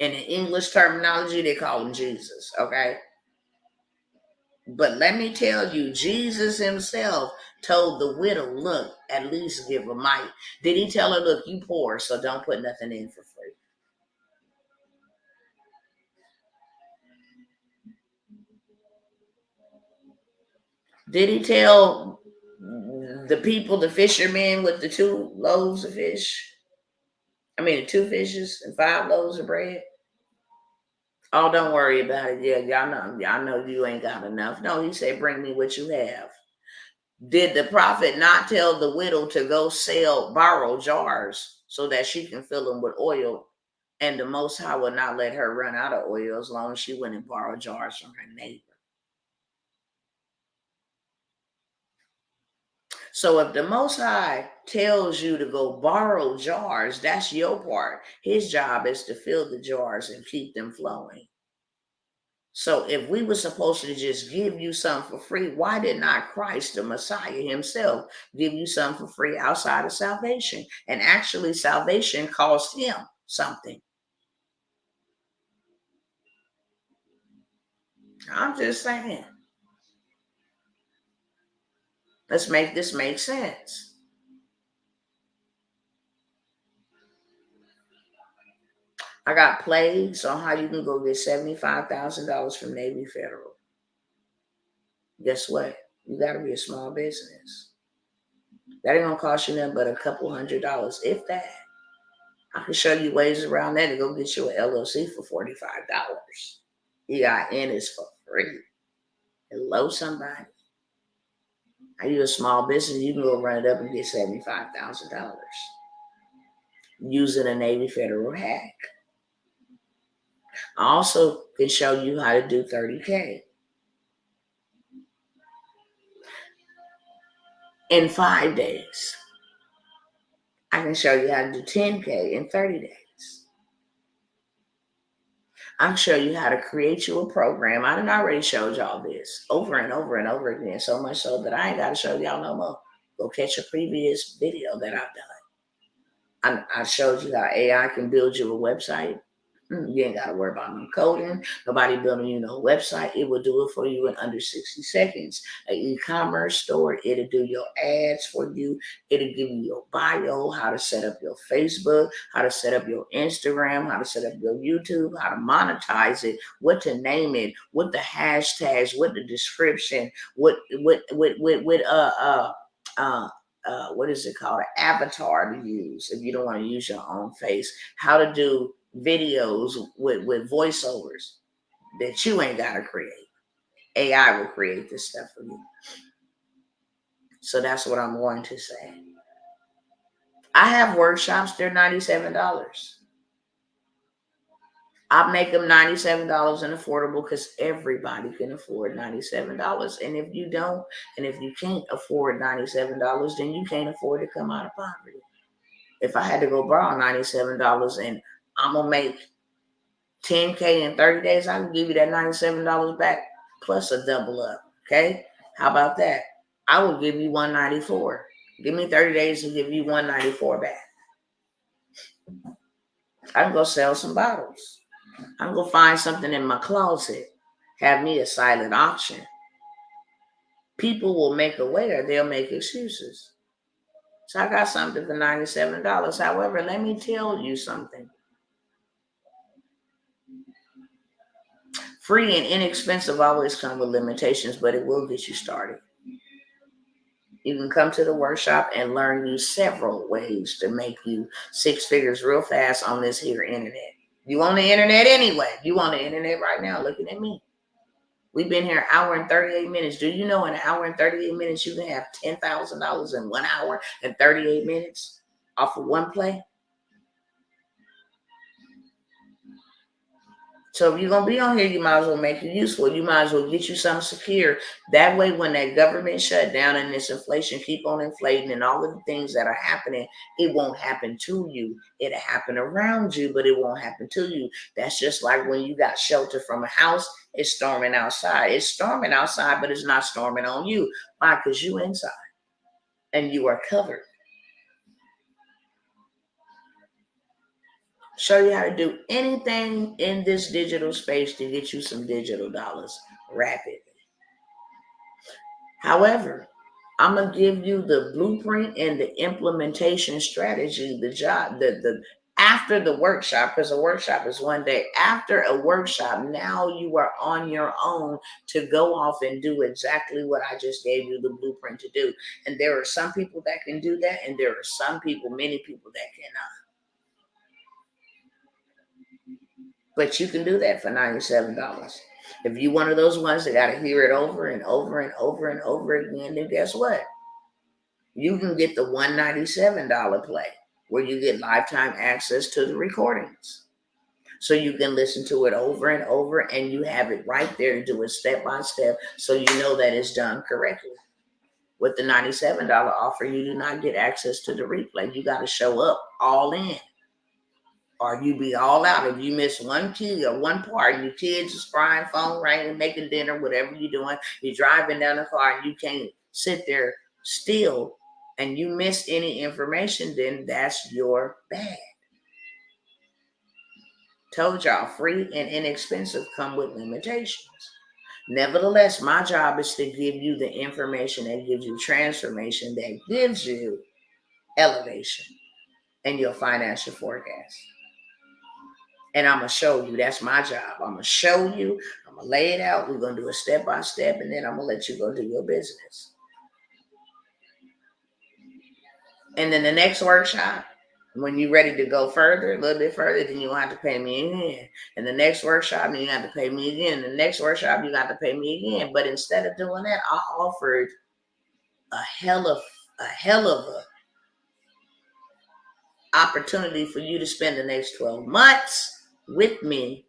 In the English terminology, they call him Jesus, okay? But let me tell you, Jesus himself told the widow, look, at least give a mite. Did he tell her, look, you poor, so don't put nothing in for free? Did he tell the people, the fishermen with the 2 loaves of fish? The 2 fishes and 5 loaves of bread? Oh, don't worry about it. Yeah, y'all know you ain't got enough. No, he said, bring me what you have. Did the prophet not tell the widow to go borrow jars so that she can fill them with oil? And the Most High will not let her run out of oil as long as she went and borrowed jars from her neighbor. So if the Most High tells you to go borrow jars, that's your part. His job is to fill the jars and keep them flowing. So if we were supposed to just give you something for free, why did not Christ, the Messiah himself, give you something for free outside of salvation? And actually, salvation cost him something. I'm just saying. Let's make this make sense. I got plays on how you can go get $75,000 from Navy Federal. Guess what? You got to be a small business. That ain't gonna cost you nothing but a couple $100, if that. I can show you ways around that to go get you an LLC for $45. EIN is for free. Hello, somebody. Are you a small business? You can go run it up and get $75,000 using a Navy Federal hack. I also can show you how to do 30K in 5 days. I can show you how to do 10K in 30 days. I can show you how to create you a program. I done already showed y'all this over and over and over again, so much so that I ain't got to show y'all no more. Go catch a previous video that I've done. I showed you how AI can build you a website. You ain't got to worry about no coding. Nobody building you no website. It will do it for you in under 60 seconds. An e-commerce store, it'll do your ads for you. It'll give you your bio, how to set up your Facebook, how to set up your Instagram, how to set up your YouTube, how to monetize it, what to name it, what the hashtags, what the description, what what is it called? An avatar to use if you don't want to use your own face. How to do videos with voiceovers that you ain't got to create. AI will create this stuff for you. So that's what I'm going to say. I have workshops, they're $97. I make them $97 and affordable because everybody can afford $97. And if you don't, and if you can't afford $97, then you can't afford to come out of poverty. If I had to go borrow $97 and I'm going to make 10K in 30 days, I can give you that $97 back plus a double up. Okay? How about that? I will give you $194. Give me 30 days to give you $194 back. I can go sell some bottles. I can go find something in my closet. Have me a silent auction. People will make a way or they'll make excuses. So I got something for $97. However, let me tell you something. Free and inexpensive always come with limitations, but it will get you started. You can come to the workshop and learn you several ways to make you 6 figures real fast on this here internet. You on the internet anyway. You on the internet right now looking at me. We've been here an hour and 38 minutes. Do you know in an hour and 38 minutes you can have $10,000 in 1 hour and 38 minutes off of one play? So if you're going to be on here, you might as well make it useful. You might as well get you something secure. That way, when that government shutdown and this inflation keep on inflating and all of the things that are happening, it won't happen to you. It'll happen around you, but it won't happen to you. That's just like when you got shelter from a house, it's storming outside. It's storming outside, but it's not storming on you. Why? Because you inside and you are covered. Show you how to do anything in this digital space to get you some digital dollars rapidly. However, I'm gonna give you the blueprint and the implementation strategy, the job, the after the workshop, because a workshop is one day. After a workshop, now you are on your own to go off and do exactly what I just gave you the blueprint to do. And there are some people that can do that, and there are some people, many people that cannot. But you can do that for $97. If you're one of those ones that got to hear it over and over and over and over again, then guess what? You can get the $197 play where you get lifetime access to the recordings. So you can listen to it over and over and you have it right there to do it step by step so you know that it's done correctly. With the $97 offer, you do not get access to the replay. You got to show up all in. or you be all out. If you miss one key or one part, and your kids is crying, phone ringing, making dinner, whatever you're doing, you're driving down the car and you can't sit there still, and you missed any information, then that's your bad. Told y'all, free and inexpensive come with limitations. Nevertheless, my job is to give you the information that gives you transformation, that gives you elevation in your financial forecast. And I'm going to show you. That's my job. I'm going to show you. I'm going to lay it out. We're going to do it step by step, and then I'm going to let you go do your business. And then the next workshop, when you're ready to go further, a little bit further, then you'll have to pay me again. And the next workshop, then you have to pay me again. The next workshop, you got to pay me again. But instead of doing that, I offered a hell of a opportunity for you to spend the next 12 months with me,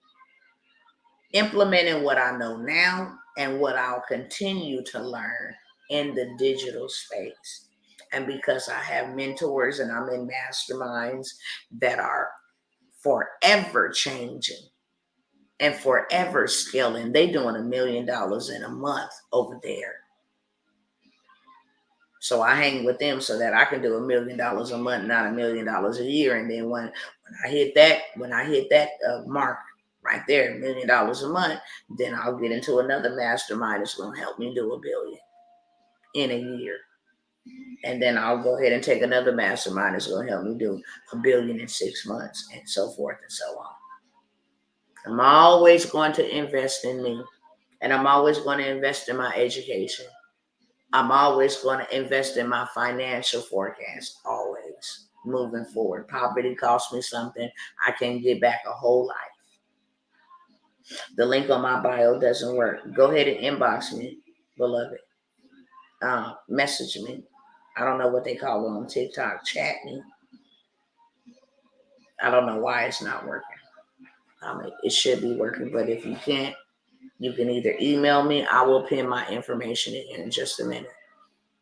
implementing what I know now and what I'll continue to learn in the digital space. And because I have mentors and I'm in masterminds that are forever changing and forever scaling, they doing $1 million in a month over there. So I hang with them so that I can do $1 million a month, not $1 million a year. And then when I hit that mark right there, $1 million a month, then I'll get into another mastermind that's going to help me do $1 billion in a year. And then I'll go ahead and take another mastermind that's going to help me do $1 billion in 6 months, and so forth and so on. I'm always going to invest in me, and I'm always going to invest in my education. I'm always going to invest in my financial forecast, always moving forward. Poverty cost me something. I can get back a whole life. The link on my bio doesn't work. Go ahead and inbox me, beloved. Message me. I don't know what they call it on TikTok. Chat me. I don't know why it's not working. It should be working, but if you can't, you can either email me. I will pin my information in just a minute.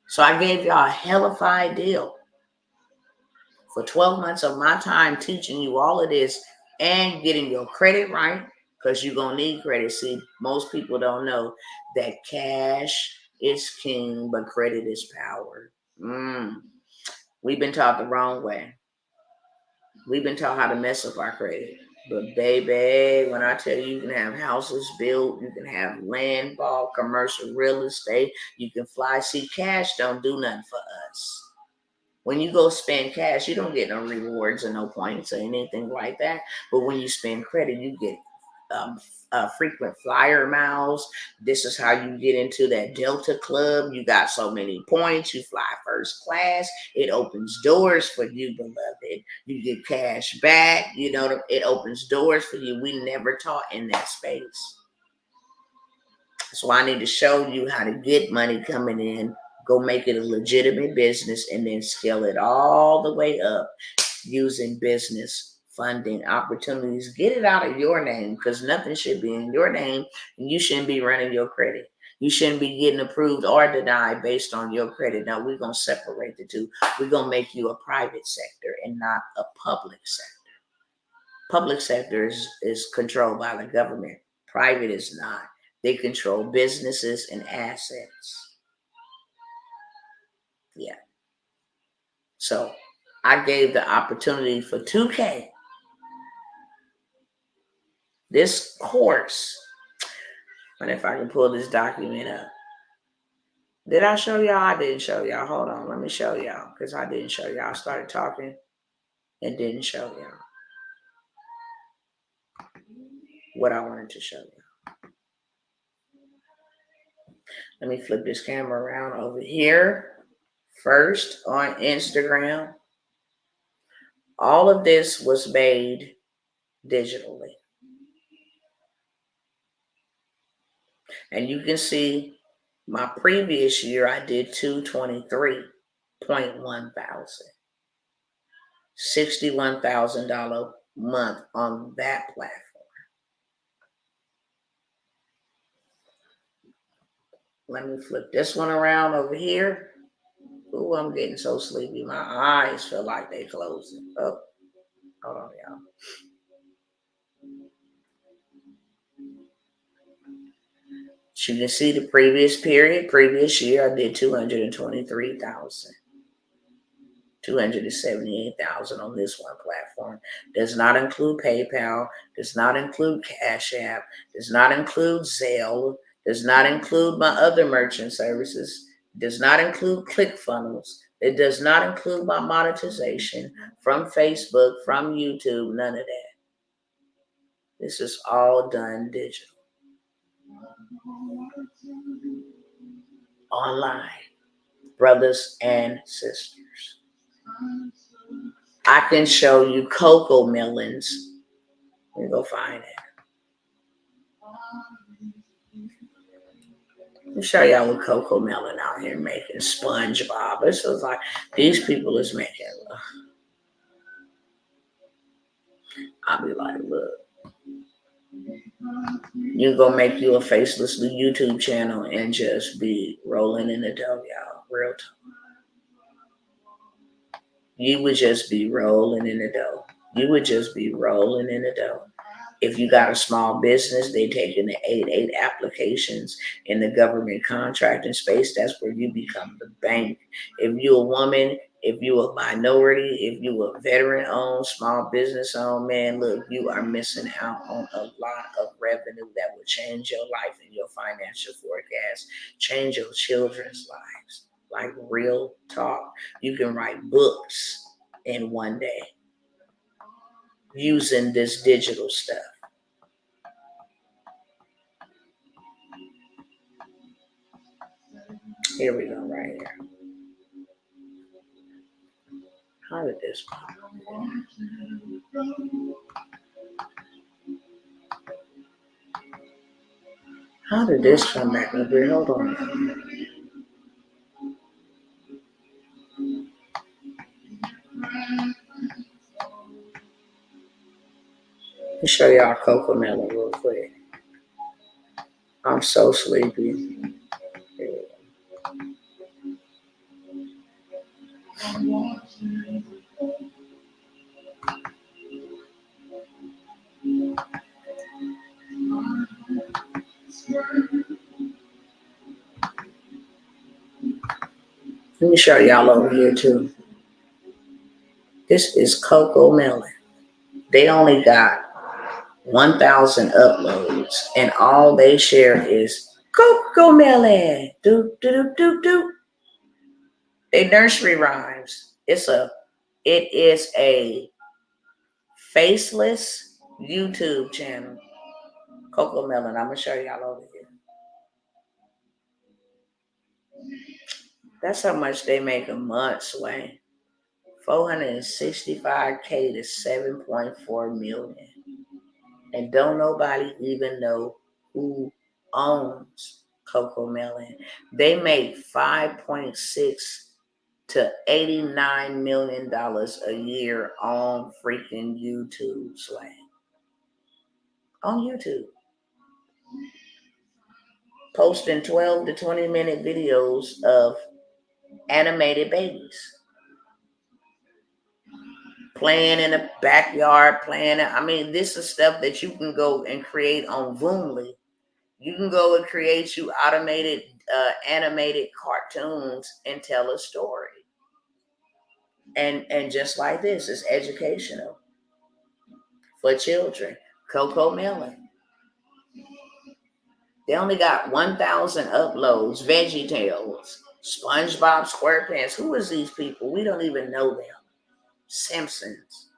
So I gave y'all a hellified deal for 12 months of my time teaching you all of this and getting your credit right, because you're going to need credit. See, most people don't know that cash is king, but credit is power. We've been taught the wrong way. We've been taught how to mess up our credit. But baby, when I tell you, you can have houses built, you can have land bought, commercial real estate, you can fly. See, cash don't do nothing for us. When you go spend cash, you don't get no rewards or no points or anything like that. But when you spend credit, you get frequent flyer miles. This is how you get into that Delta Club. You got so many points. You fly first class. It opens doors for you, beloved. You get cash back. You know, it opens doors for you. We never taught in that space. So I need to show you how to get money coming in, go make it a legitimate business, and then scale it all the way up using business funding opportunities. Get it out of your name, because nothing should be in your name, and you shouldn't be running your credit. You shouldn't be getting approved or denied based on your credit. Now, we're going to separate the two. We're going to make you a private sector and not a public sector. Public sector is controlled by the government. Private is not. They control businesses and assets. Yeah. So I gave the opportunity for 2K. This course, and if I can pull this document up. Did I show y'all? I didn't show y'all. Hold on. Let me show y'all, because I didn't show y'all. I started talking and didn't show y'all what I wanted to show y'all. Let me flip this camera around over here. First, on Instagram. All of this was made digitally. And you can see my previous year, I did 223.1 thousand. $61,000 month on that platform. Let me flip this one around over here. Ooh, I'm getting so sleepy. My eyes feel like they closing up. Hold on, y'all. So you can see the previous year, I did 223,000. 278,000 on this one platform. Does not include PayPal, does not include Cash App, does not include Zelle, does not include my other merchant services, does not include ClickFunnels, it does not include my monetization from Facebook, from YouTube, none of that. This is all done digital. Online, brothers and sisters. I can show you cocoa melons. Let me go find it. Let me show y'all what Coco Melon out here making. SpongeBob. This is like, these people is making. I'll be like, look. You go make you a faceless YouTube channel and just be rolling in the dough, y'all. Real talk. You would just be rolling in the dough. You would just be rolling in the dough. If you got a small business, they take in the 8 applications in the government contracting space. That's where you become the bank. If you're a woman, if you're a minority, if you're a veteran-owned, small business-owned, man, look, you are missing out on a lot of revenue that will change your life and your financial forecast, change your children's lives. Like real talk. You can write books in one day using this digital stuff. Here we go, right here. How did this come? How did this come back up here? Hold on. Let me show y'all Coco Melon real quick. I'm so sleepy. Let me show y'all over here too. This is Coco Melon. They only got 1,000 uploads, and all they share is Coco Melon. Do do do do do. They nursery rhymes. It is a faceless YouTube channel. Coco Melon. I'm gonna show y'all over here. That's how much they make a month, Sway. 465K to 7.4 million. And don't nobody even know who owns Coco Melon. They make $5.6 to $89 million a year on freaking YouTube, Sway. On YouTube. Posting 12 to 20-minute videos of animated babies. Playing in the backyard, this is stuff that you can go and create on Voomly. You can go and create you automated, animated cartoons and tell a story. And just like this, it's educational for children. Coco Melon. They only got 1,000 uploads. Veggie Tales, SpongeBob SquarePants. Who is these people? We don't even know them. Simpsons.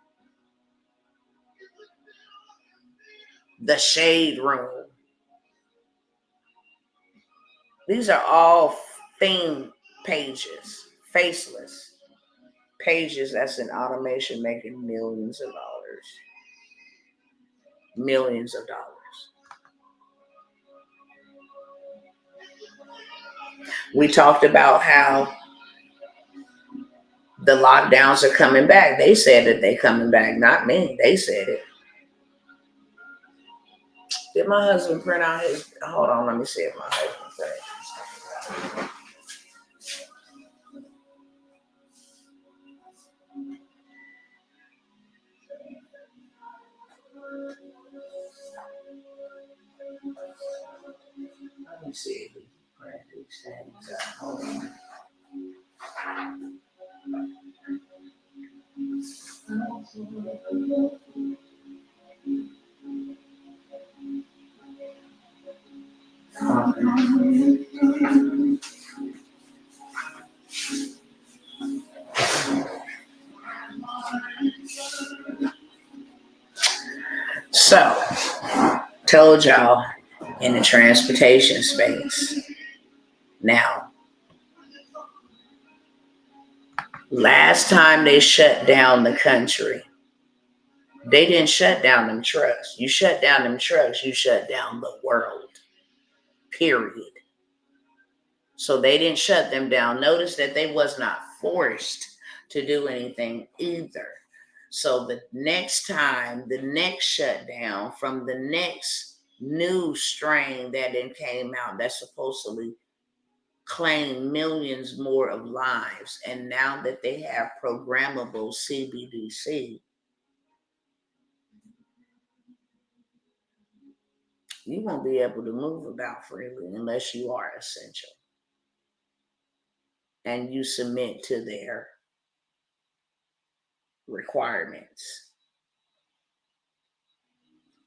The Shade Room. These are all theme pages, faceless pages that's in automation making millions of dollars. Millions of dollars. We talked about how the lockdowns are coming back. They said that they're coming back, not me. They said it. Did my husband print out his? Hold on, let me see if my husband printed. Hold on. So, told y'all in the transportation space. Now, last time they shut down the country, they didn't shut down them trucks. You shut down them trucks, you shut down the world. Period. So they didn't shut them down. Notice that they was not forced to do anything either. So the next time, the next shutdown from the next new strain that then came out that supposedly claimed millions more of lives, and now that they have programmable CBDC, you won't be able to move about freely unless you are essential and you submit to their requirements.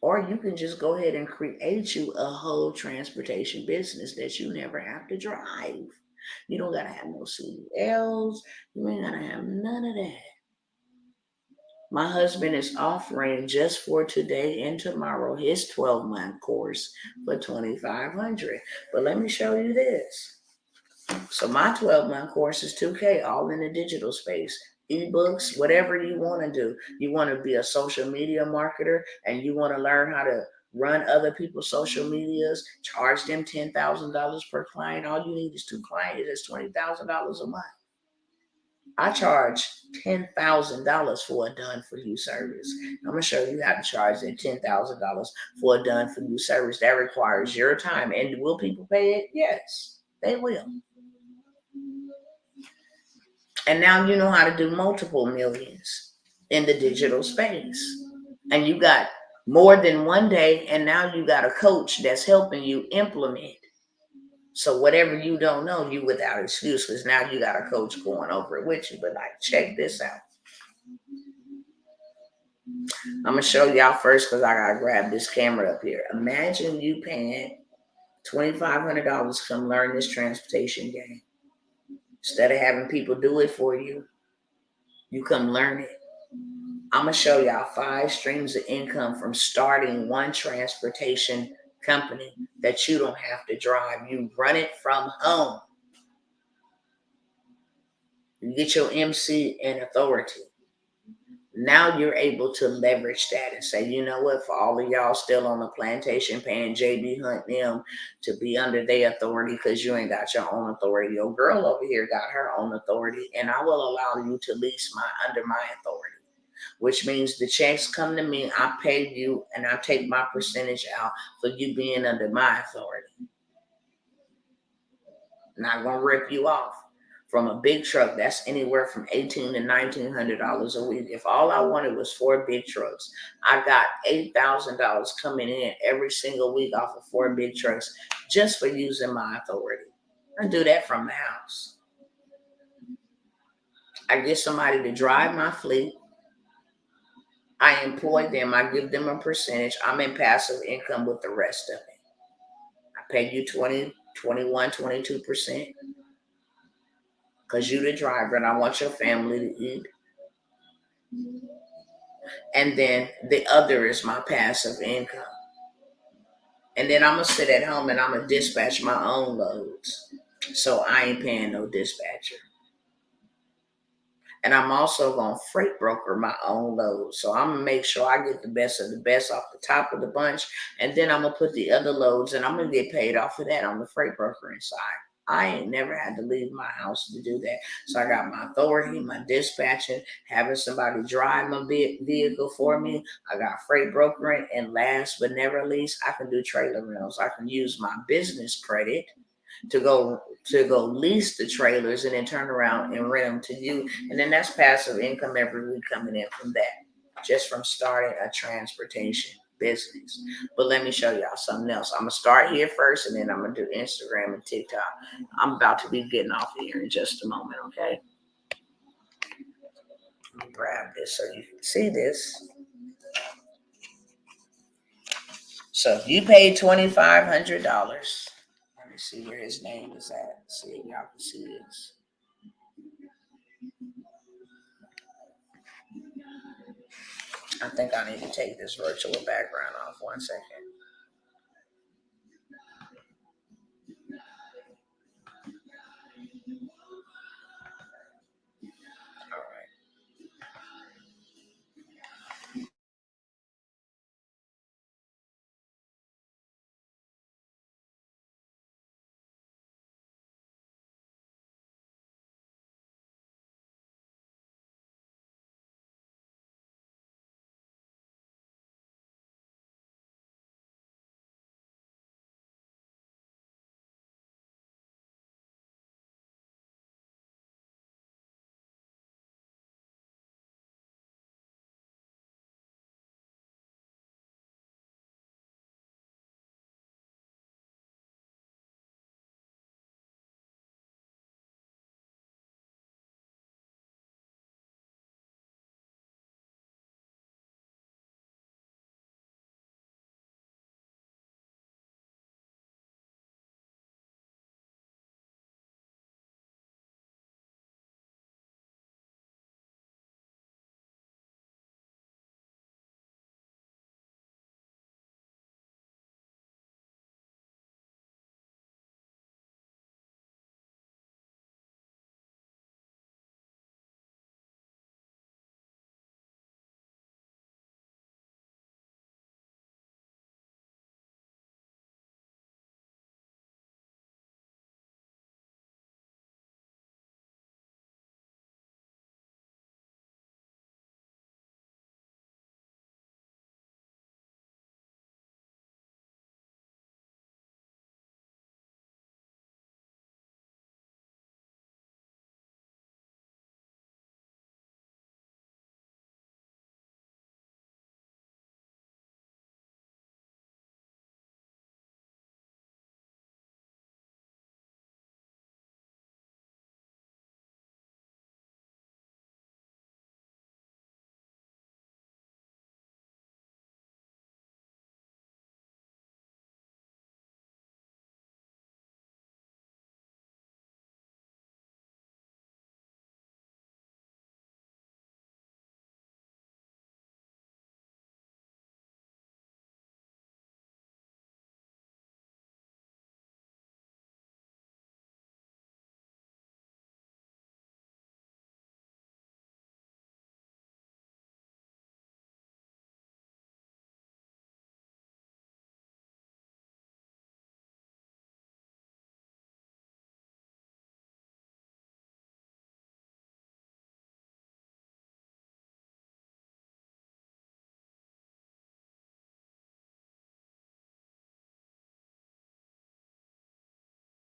Or you can just go ahead and create you a whole transportation business that you never have to drive. You don't gotta have no CDLs. You ain't gotta have none of that. My husband is offering just for today and tomorrow his 12-month course for $2,500. But let me show you this. So my 12-month course is $2K, all in the digital space. Ebooks, whatever you want to do. You want to be a social media marketer and you want to learn how to run other people's social medias, charge them $10,000 per client. All you need is 2 clients. That's $20,000 a month. I charge $10,000 for a done-for-you service. I'm going to show you how to charge that $10,000 for a done-for-you service. That requires your time. And will people pay it? Yes, they will. And now you know how to do multiple millions in the digital space. And you got more than one day, and now you got a coach that's helping you implement. So whatever you don't know, you without excuse, because now you got a coach going over it with you. But like, check this out. I'm going to show y'all first because I got to grab this camera up here. Imagine you paying $2,500 to come learn this transportation game. Instead of having people do it for you, you come learn it. I'm going to show y'all 5 streams of income from starting one transportation company that you don't have to drive. You run it from home. You get your MC and authority. Now you're able to leverage that and say, you know what, for all of y'all still on the plantation paying JB Hunt them to be under their authority because you ain't got your own authority. Your girl over here got her own authority, and I will allow you to lease under my authority, which means the checks come to me, I pay you, and I take my percentage out for you being under my authority. Not gonna rip you off. From a big truck, that's anywhere from $1,800 to $1,900 a week. If all I wanted was 4 big trucks, I got $8,000 coming in every single week off of 4 big trucks just for using my authority. I do that from the house. I get somebody to drive my fleet. I employ them. I give them a percentage. I'm in passive income with the rest of it. I pay you 20, 21, 22%. Because you're the driver and I want your family to eat. And then the other is my passive income. And then I'm going to sit at home and I'm going to dispatch my own loads. So I ain't paying no dispatcher. And I'm also going to freight broker my own loads. So I'm going to make sure I get the best of the best off the top of the bunch. And then I'm going to put the other loads and I'm going to get paid off of that on the freight brokering side. I ain't never had to leave my house to do that. So I got my authority, my dispatching, having somebody drive my vehicle for me. I got freight brokering. And last but never least, I can do trailer rentals. I can use my business credit to go lease the trailers and then turn around and rent them to you. And then that's passive income every week coming in from that, just from starting a transportation business. But let me show y'all something else. I'm gonna start here first, and then I'm gonna do Instagram and TikTok. I'm about to be getting off here in just a moment, okay? Let me grab this so you can see this. So if you paid $2,500, let me see where his name is at. See if y'all can see this. I think I need to take this virtual background off 1 second. All right.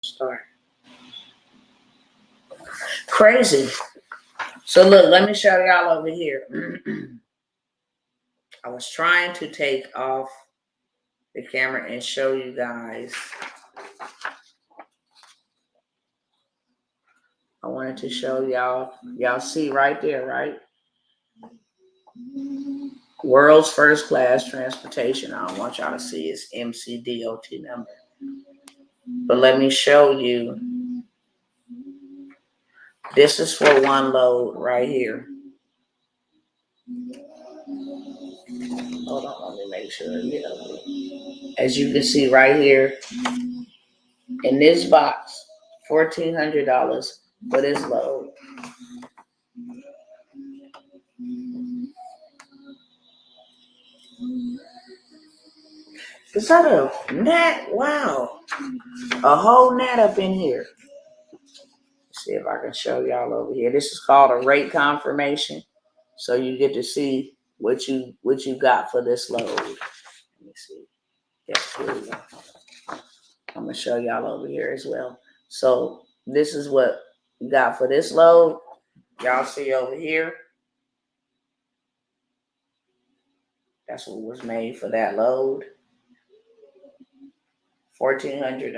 Start. Crazy. So look, let me show y'all over here. I was trying to take off the camera and show you guys. I wanted to show y'all. Y'all see right there, right? World's first class transportation. I don't want y'all to see its MCDOT number. But let me show you. This is for one load right here. Hold on, let me make sure. As you can see right here, in this box, $1,400 for this load. Is that a gnat? Wow. A whole gnat up in here. Let's see if I can show y'all over here. This is called a rate confirmation. So you get to see what you got for this load. Let me see. Yes, here we go. I'm gonna show y'all over here as well. So this is what you got for this load. Y'all see over here. That's what was made for that load. $1,400.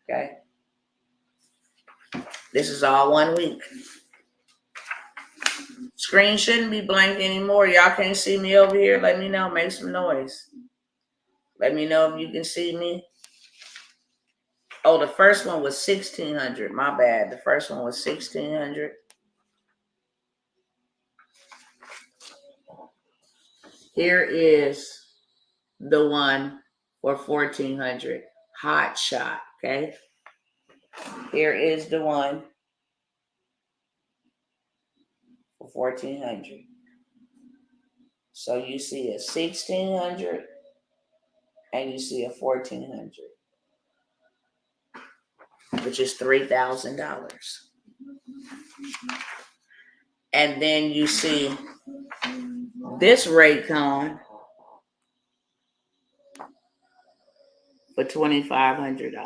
Okay. This is all 1 week. Screen shouldn't be blank anymore. Y'all can't see me over here. Let me know. Make some noise. Let me know if you can see me. Oh, the first one was 1,600. My bad. The first one was 1,600. Here is the one for 1,400. Hot shot. Okay. Here is the one for 1,400. So you see a 1,600 and you see a 1,400, which is $3,000. And then you see this Raycon for $2,500.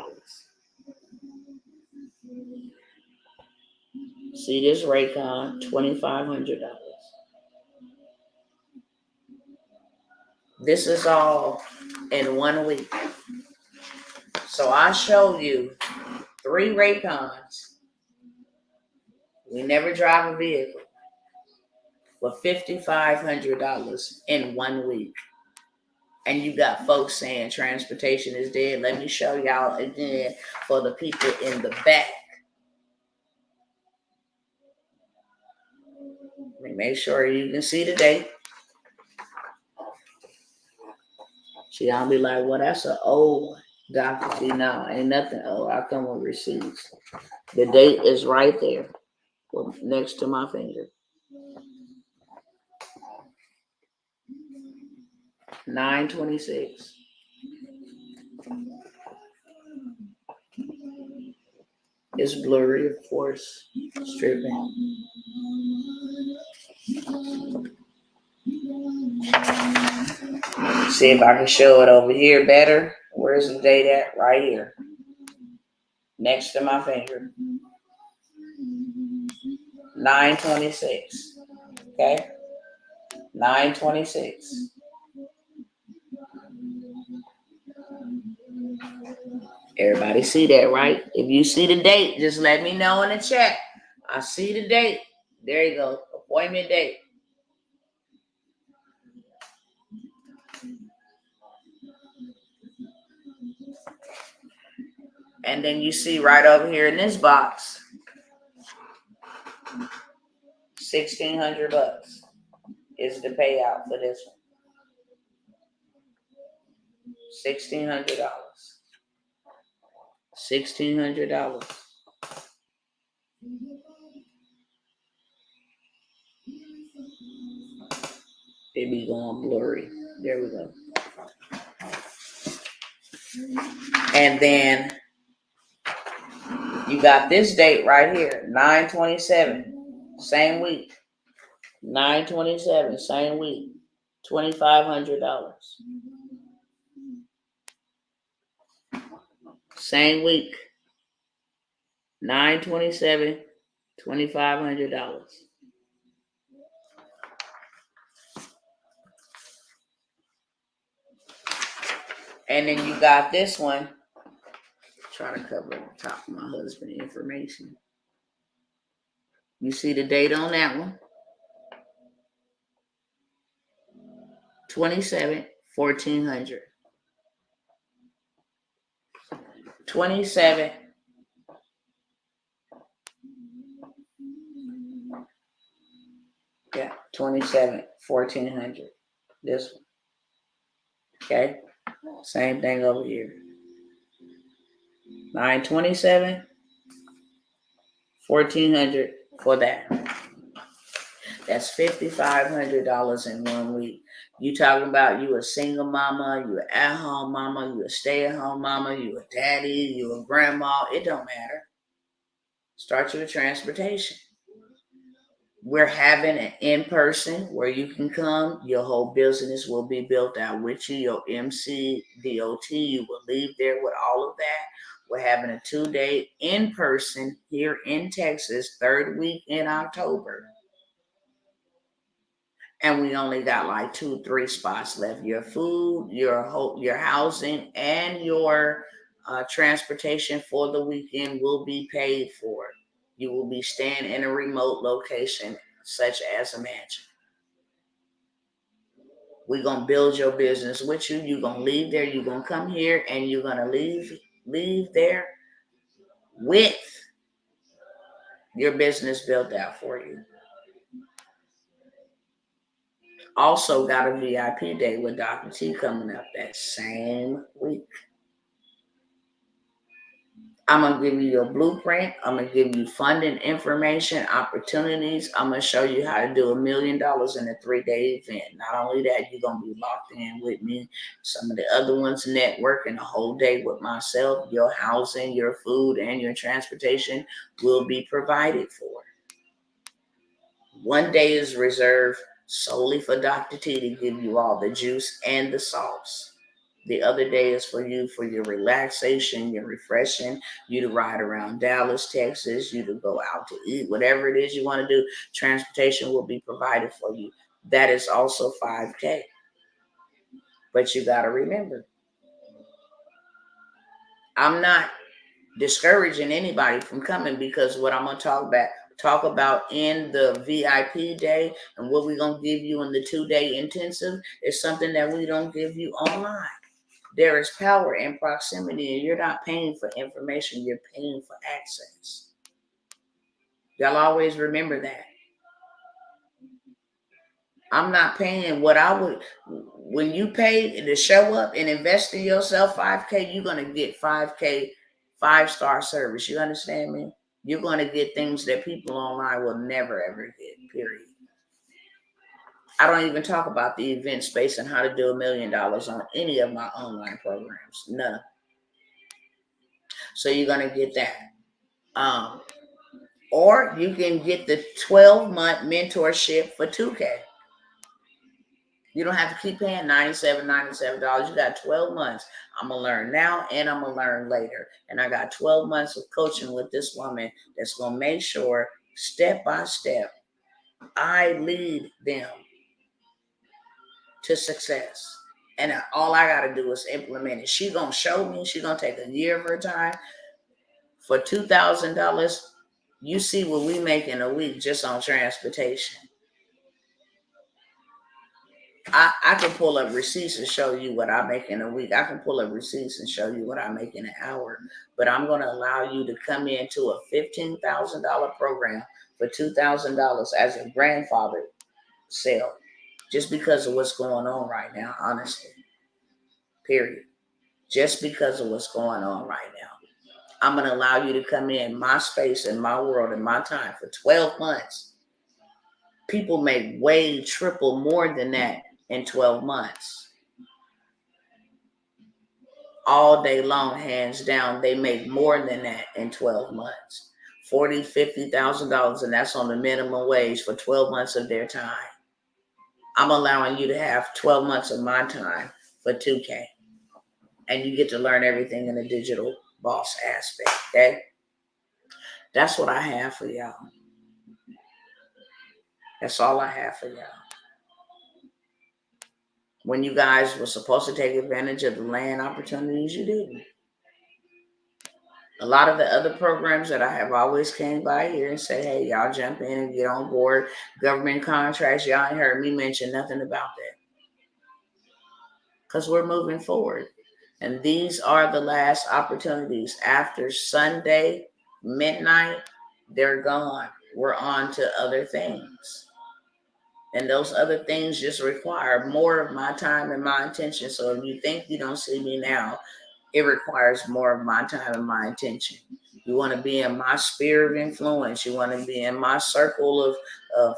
See this Raycon, $2,500. This is all in 1 week. So I showed you 3 Raycons. We never drive a vehicle for $5,500 in 1 week. And you got folks saying transportation is dead. Let me show y'all again for the people in the back. Let me make sure you can see the date. See, I'll be like, well, that's an old one. Dr. T, no, ain't nothing old. I come with receipts. The date is right there next to my finger. 9/26. It's blurry, of course. Stripping. See if I can show it over here better. Where's the date at? Right here. Next to my finger. 9/26. Okay? 9/26. Everybody see that, right? If you see the date, just let me know in the chat. I see the date. There you go. Appointment date. And then you see right over here in this box, $1,600 is the payout for this one. $1,600. $1,600. It be going blurry. There we go. And then you got this date right here, 9/27, same week. 9/27, same week, $2,500. Same week, 9/27, $2,500. And then you got this one. Try to cover the top of my husband's information. You see the date on that one? 27, 1,400. 27. Yeah, 27, 1,400. This one. Okay. Same thing over here. 9/27, 1,400 for that. That's $5,500 in 1 week. You talking about you a single mama, you an at-home mama, you a stay-at-home mama, you a daddy, you a grandma. It don't matter. Start you with transportation. We're having an in-person where you can come. Your whole business will be built out with you. Your MC, DOT, you will leave there with all of that. We're having a 2-day in-person here in Texas, 3rd week in October. And we only got like 2-3 spots left. Your food, your housing, and your transportation for the weekend will be paid for. You will be staying in a remote location, such as a mansion. We're gonna build your business with you. You're gonna leave there. You're gonna come here, and you're gonna leave there with your business built out for you. Also got a VIP day with Dr. T coming up that same week. I'm going to give you your blueprint. I'm going to give you funding information, opportunities. I'm going to show you how to do $1 million in a 3-day event. Not only that, you're going to be locked in with me. Some of the other ones networking a whole day with myself. Your housing, your food, and your transportation will be provided for. One day is reserved solely for Dr. T to give you all the juice and the sauce. The other day is for you, for your relaxation, your refreshing, you to ride around Dallas, Texas, you to go out to eat, whatever it is you want to do. Transportation will be provided for you. That is also $5K. But you got to remember, I'm not discouraging anybody from coming, because what I'm going to talk about in the VIP day and what we're going to give you in the 2-day intensive is something that we don't give you online. There is power in proximity, and you're not paying for information, you're paying for access. Y'all always remember that. I'm not paying what I would. When you pay to show up and invest in yourself, $5K, you're going to get $5K 5-star service. You understand me? You're going to get things that people online will never, ever get, period. I don't even talk about the event space and how to do $1 million on any of my online programs. None. So you're going to get that. Or you can get the 12-month mentorship for $2K. You don't have to keep paying $97. You got 12 months. I'm going to learn now and I'm going to learn later. And I got 12 months of coaching with this woman that's going to make sure, step by step, I lead them to success. And all I got to do is implement it. She's going to show me. She's going to take a year of her time. For $2,000, you see what we make in a week just on transportation. I can pull up receipts and show you what I make in a week. I can pull up receipts and show you what I make in an hour. But I'm going to allow you to come into a $15,000 program for $2,000 as a grandfather sale, just because of what's going on right now, honestly. Period. Just because of what's going on right now. I'm going to allow you to come in my space and my world and my time for 12 months. People make way triple more than that in 12 months. All day long, hands down, they make more than that in 12 months. $40,000, $50,000, and that's on the minimum wage for 12 months of their time. I'm allowing you to have 12 months of my time for $2K. And you get to learn everything in the digital boss aspect, okay? That's what I have for y'all. That's all I have for y'all. When you guys were supposed to take advantage of the land opportunities, you didn't. A lot of the other programs that I have always came by here and say, hey, y'all jump in and get on board. Government contracts, y'all ain't heard me mention nothing about that. Because we're moving forward. And these are the last opportunities. After Sunday, midnight, they're gone. We're on to other things. And those other things just require more of my time and my attention. So if you think you don't see me now, it requires more of my time and my attention. You want to be in my sphere of influence. You want to be in my circle of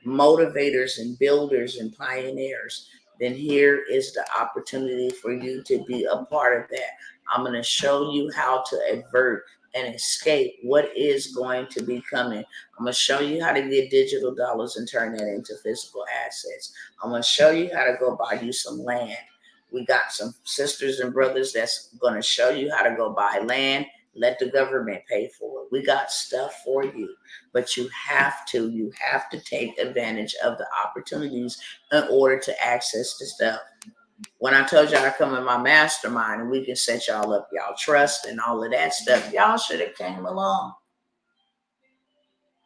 motivators and builders and pioneers. Then here is the opportunity for you to be a part of that. I'm going to show you how to avert and escape what is going to be coming. I'm going to show you how to get digital dollars and turn that into physical assets. I'm going to show you how to go buy you some land. We got some sisters and brothers that's going to show you how to go buy land, Let the government pay for it. We got stuff for you, but you have to take advantage of the opportunities in order to access the stuff. When I told y'all I come in my mastermind and we can set y'all up, y'all trust and all of that stuff, y'all should have came along.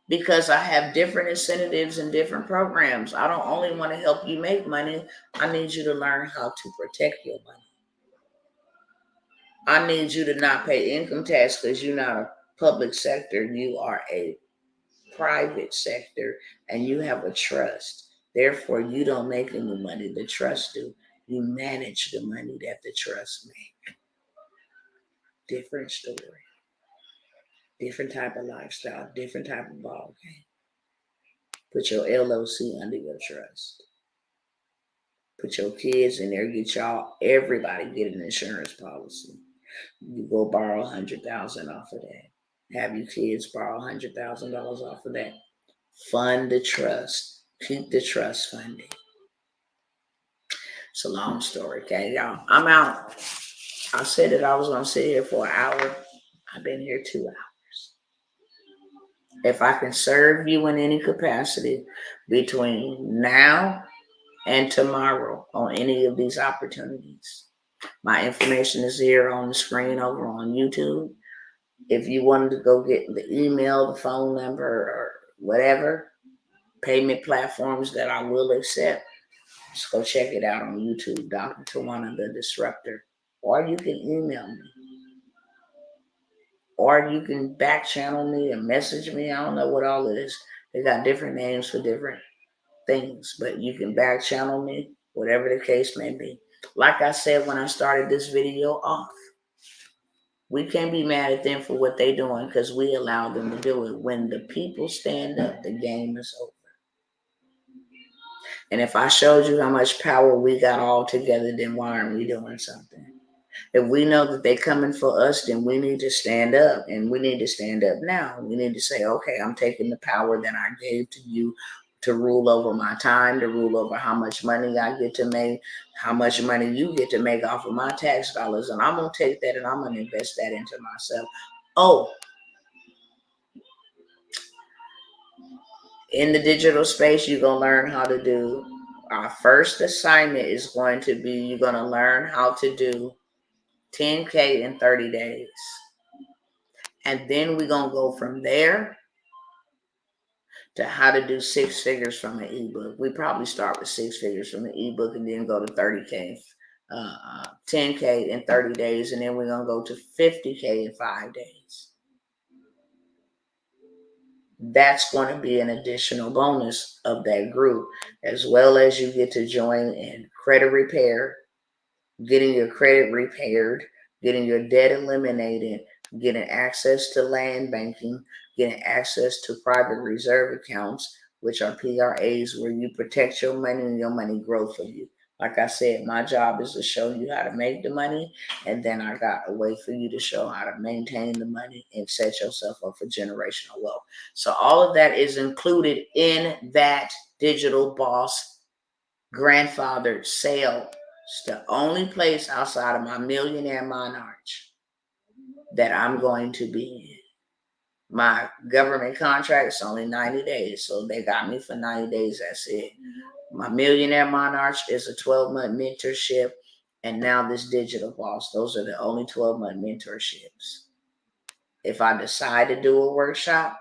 Because I have different incentives and different programs. I don't only want to help you make money. I need you to learn how to protect your money. I need you to not pay income tax because you're not a public sector. You are a private sector and you have a trust. Therefore, you don't make any money. The trust do. You manage the money that the trust make. Different story. Different type of lifestyle. Different type of ball game. Put your LLC under your trust. Put your kids in there. Get y'all, everybody get an insurance policy. You go borrow $100,000 off of that. Have your kids borrow $100,000 off of that. Fund the trust. Keep the trust funded. It's a long story, okay, y'all. I'm out. I said that I was going to sit here for an hour. I've been here 2 hours. If I can serve you in any capacity between now and tomorrow on any of these opportunities, my information is here on the screen over on YouTube. If you wanted to go get the email, the phone number, or whatever payment platforms that I will accept, just go check it out on YouTube, Dr. Tawana the Disruptor. Or you can email me. Or you can back channel me and message me. I don't know what all it is. They got different names for different things, but you can back channel me, whatever the case may be. Like I said when I started this video off, we can't be mad at them for what they're doing because we allow them to do it. When the people stand up, the game is over. And if I showed you how much power we got all together, then why aren't we doing something? If we know that they're coming for us, then we need to stand up, and we need to stand up now. We need to say, okay, I'm taking the power that I gave to you to rule over my time, to rule over how much money I get to make, how much money you get to make off of my tax dollars. And I'm going to take that and I'm going to invest that into myself. Oh, in the digital space, you're going to learn how to do, our first assignment is going to be, you're going to learn how to do 10K in 30 days. And then we're going to go from there to how to do 6 figures from an ebook. We probably start with 6 figures from an ebook and then go to 30K, 10K in 30 days. And then we're going to go to 50K in 5 days. That's going to be an additional bonus of that group, as well as you get to join in credit repair, getting your credit repaired, getting your debt eliminated, getting access to land banking, getting access to private reserve accounts, which are PRAs, where you protect your money and your money grow for you. Like I said, my job is to show you how to make the money, and then I got a way for you to show how to maintain the money and set yourself up for generational wealth. So all of that is included in that Digital Bawse grandfathered sale. It's the only place outside of my Millionaire Monarch that I'm going to be in. My government contract is only 90 days, so they got me for 90 days. That's it. My Millionaire Monarch is a 12-month mentorship, and now this Digital Bawse. Those are the only 12-month mentorships. If I decide to do a workshop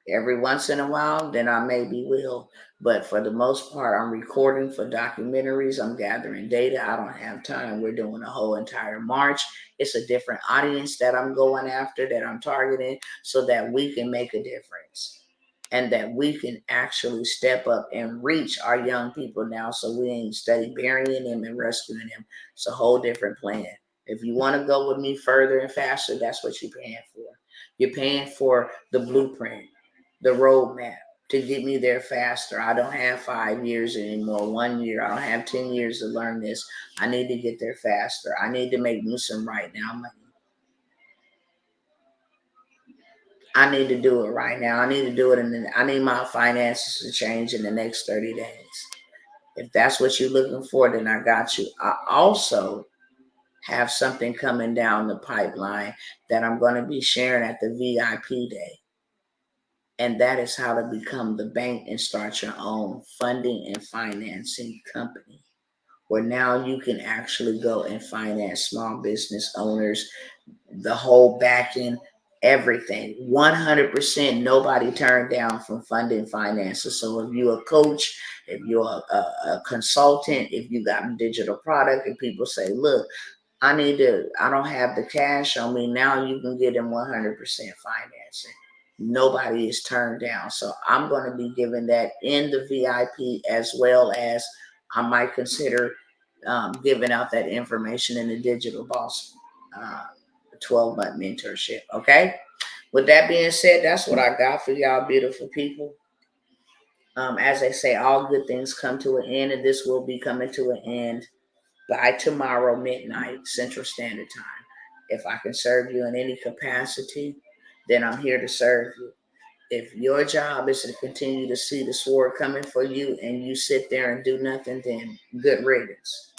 every once in a while, then I maybe will. But for the most part, I'm recording for documentaries. I'm gathering data. I don't have time. We're doing a whole entire March. It's a different audience that I'm going after, that I'm targeting, so that we can make a difference and that we can actually step up and reach our young people now, so we ain't study burying them and rescuing them. It's a whole different plan. If you want to go with me further and faster, that's what you're paying for. You're paying for the blueprint, the roadmap to get me there faster. I don't have 5 years anymore, 1 year. I don't have 10 years to learn this. I need to get there faster. I need to make me some right now money. I need to do it right now. I need to do it, and I need my finances to change in the next 30 days. If that's what you're looking for, then I got you. I also have something coming down the pipeline that I'm going to be sharing at the VIP day. And that is how to become the bank and start your own funding and financing company, where now you can actually go and finance small business owners, the whole back end, everything. 100% nobody turned down from funding finances. So if you're a coach, if you're a consultant, if you got a digital product and people say, look, I don't have the cash on me. Now you can get them 100% financing. Nobody is turned down. So I'm going to be giving that in the VIP, as well as I might consider giving out that information in the Digital Bawse 12-month mentorship. Okay. With that being said, that's what I got for y'all beautiful people. As they say, all good things come to an end, and this will be coming to an end by tomorrow midnight Central Standard Time. If I can serve you in any capacity, then I'm here to serve you. If your job is to continue to see the sword coming for you and you sit there and do nothing, then good riddance.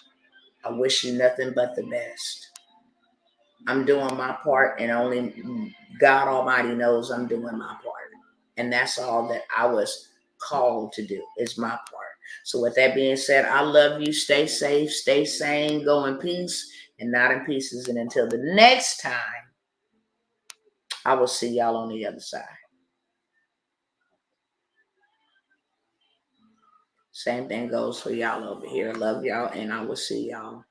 I wish you nothing but the best. I'm doing my part, and only God Almighty knows I'm doing my part. And that's all that I was called to do, is my part. So with that being said, I love you. Stay safe, stay sane, go in peace and not in pieces. And until the next time, I will see y'all on the other side. Same thing goes for y'all over here. Love y'all, and I will see y'all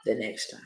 the next time.